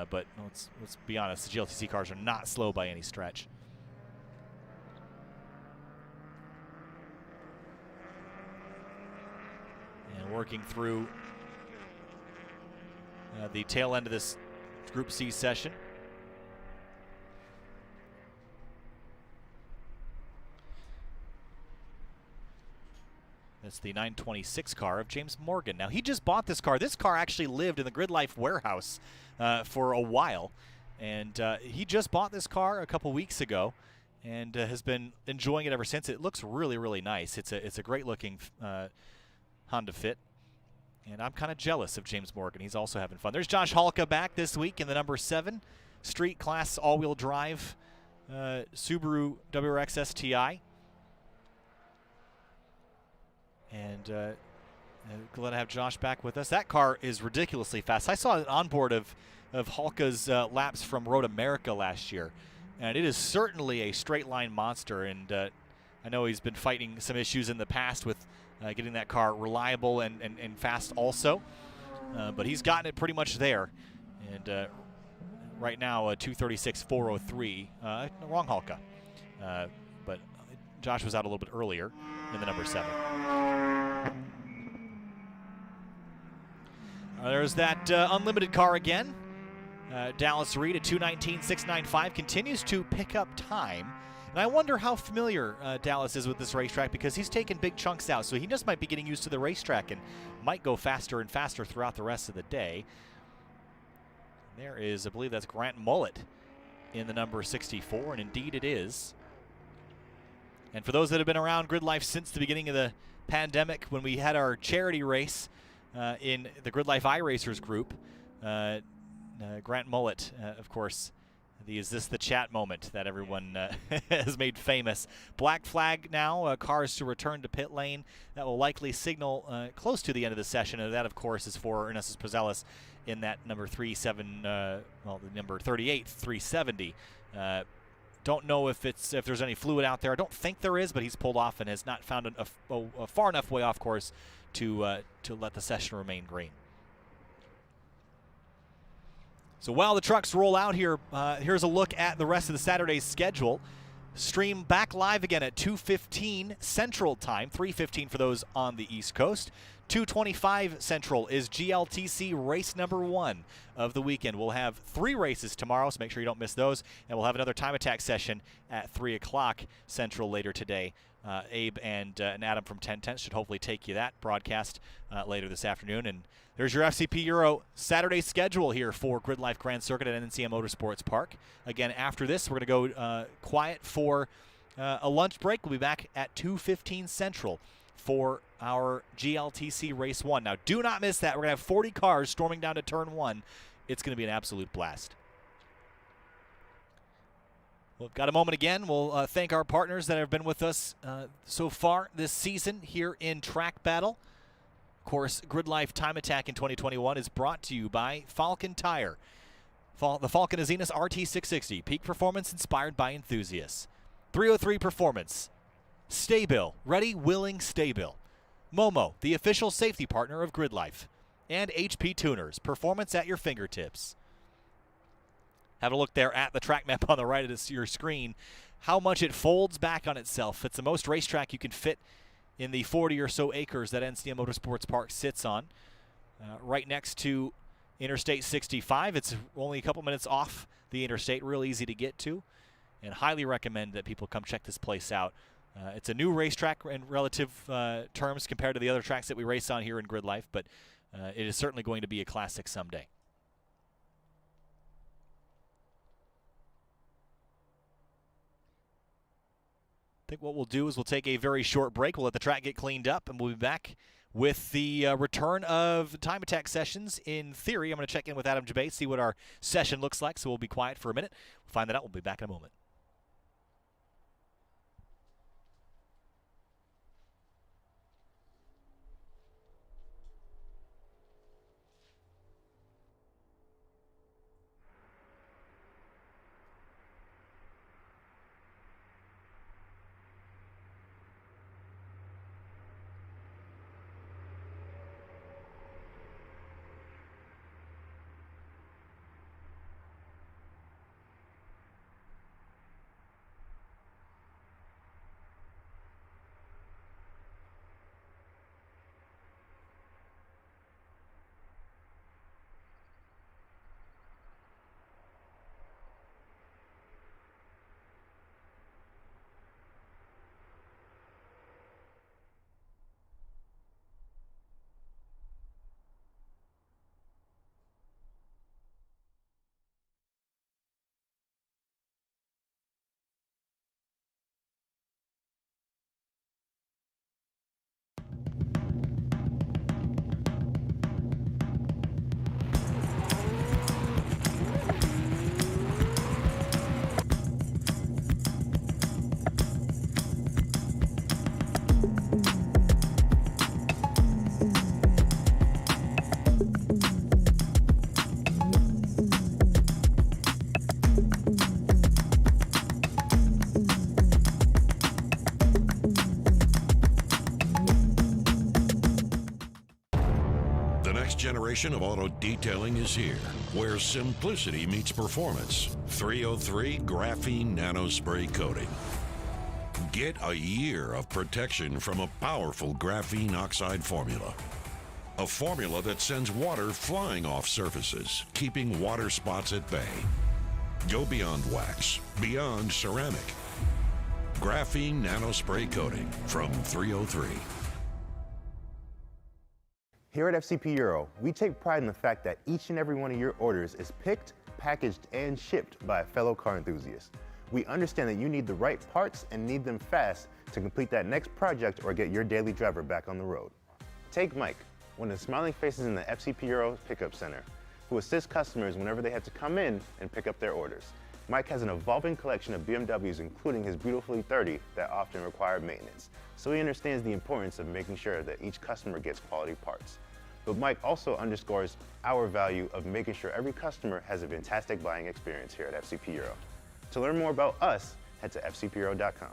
But let's be honest, the GLTC cars are not slow by any stretch. And working through the tail end of this Group C session. That's the 926 car of James Morgan. Now, he just bought this car. This car actually lived in the GRIDLIFE warehouse for a while. And he just bought this car a couple weeks ago and has been enjoying it ever since. It looks really, really nice. It's a great-looking Honda Fit. And I'm kind of jealous of James Morgan. He's also having fun. There's Josh Halka back this week in the number 7 Street Class all-wheel drive Subaru WRX STI. And glad to have Josh back with us. That car is ridiculously fast. I saw an onboard of Halka's laps from Road America last year, and it is certainly a straight line monster. And I know he's been fighting some issues in the past with getting that car reliable and fast also, but he's gotten it pretty much there. And right now, 236.403. Wrong Halka, but Josh was out a little bit earlier in the number 7. There's that unlimited car again. Dallas Reed at 2:19.695 continues to pick up time. And I wonder how familiar Dallas is with this racetrack, because he's taken big chunks out. So he just might be getting used to the racetrack and might go faster and faster throughout the rest of the day. There is, I believe that's Grant Mullet in the number 64, and indeed it is. And for those that have been around GridLife since the beginning of the pandemic, when we had our charity race in the GridLife iRacers group, Grant Mullet, of course, the Is This the Chat moment that everyone has made famous. Black flag now, cars to return to pit lane. That will likely signal close to the end of the session, and that, of course, is for Ernesto Prazelis in that number 38, 370. Don't know if there's any fluid out there. I don't think there is, but he's pulled off and has not found a far enough way off course to let the session remain green. So while the trucks roll out here, here's a look at the rest of the Saturday's schedule. Stream back live again at 2:15 Central Time, 3:15 for those on the East Coast. 2:25 Central is GLTC race number 1 of the weekend. We'll have 3 races tomorrow, so make sure you don't miss those. And we'll have another time attack session at 3 o'clock Central later today. Abe and Adam from 1010 should hopefully take you that broadcast later this afternoon. And there's your FCP Euro Saturday schedule here for GridLife Grand Circuit at NCM Motorsports Park. Again, after this, we're going to go quiet for a lunch break. We'll be back at 2:15 Central for our GLTC Race 1. Now, do not miss that. We're going to have 40 cars storming down to Turn 1. It's going to be an absolute blast. We've got a moment again. We'll thank our partners that have been with us so far this season here in TrackBattle. Of course, GridLife Time Attack in 2021 is brought to you by Falcon Tire. The Falcon Azenas RT660, peak performance inspired by enthusiasts. 303 Performance. STA-BIL, ready, willing, STA-BIL. MOMO, the official safety partner of GridLife. And HP Tuners, performance at your fingertips. Have a look there at the track map on the right of your screen. How much it folds back on itself. It's the most racetrack you can fit in the 40 or so acres that NCM Motorsports Park sits on. Right next to Interstate 65. It's only a couple minutes off the interstate, real easy to get to, and highly recommend that people come check this place out. It's a new racetrack in relative terms compared to the other tracks that we race on here in GridLife, but it is certainly going to be a classic someday. I think what we'll do is we'll take a very short break. We'll let the track get cleaned up, and we'll be back with the return of time attack sessions. In theory, I'm going to check in with Adam Jabay, see what our session looks like, so we'll be quiet for a minute. We'll find that out. We'll be back in a moment. generation of auto detailing is here, where simplicity meets performance. 303 Graphene Nanospray Coating. Get a year of protection from a powerful graphene oxide formula. A formula that sends water flying off surfaces, keeping water spots at bay. Go beyond wax, beyond ceramic. Graphene Nanospray Coating from 303. Here at FCP Euro, we take pride in the fact that each and every one of your orders is picked, packaged, and shipped by a fellow car enthusiast. We understand that you need the right parts and need them fast to complete that next project or get your daily driver back on the road. Take Mike, one of the smiling faces in the FCP Euro Pickup Center, who assists customers whenever they have to come in and pick up their orders. Mike has an evolving collection of BMWs, including his beautiful 30 that often require maintenance, so he understands the importance of making sure that each customer gets quality parts. But Mike also underscores our value of making sure every customer has a fantastic buying experience here at FCP Euro. To learn more about us, head to fcpeuro.com.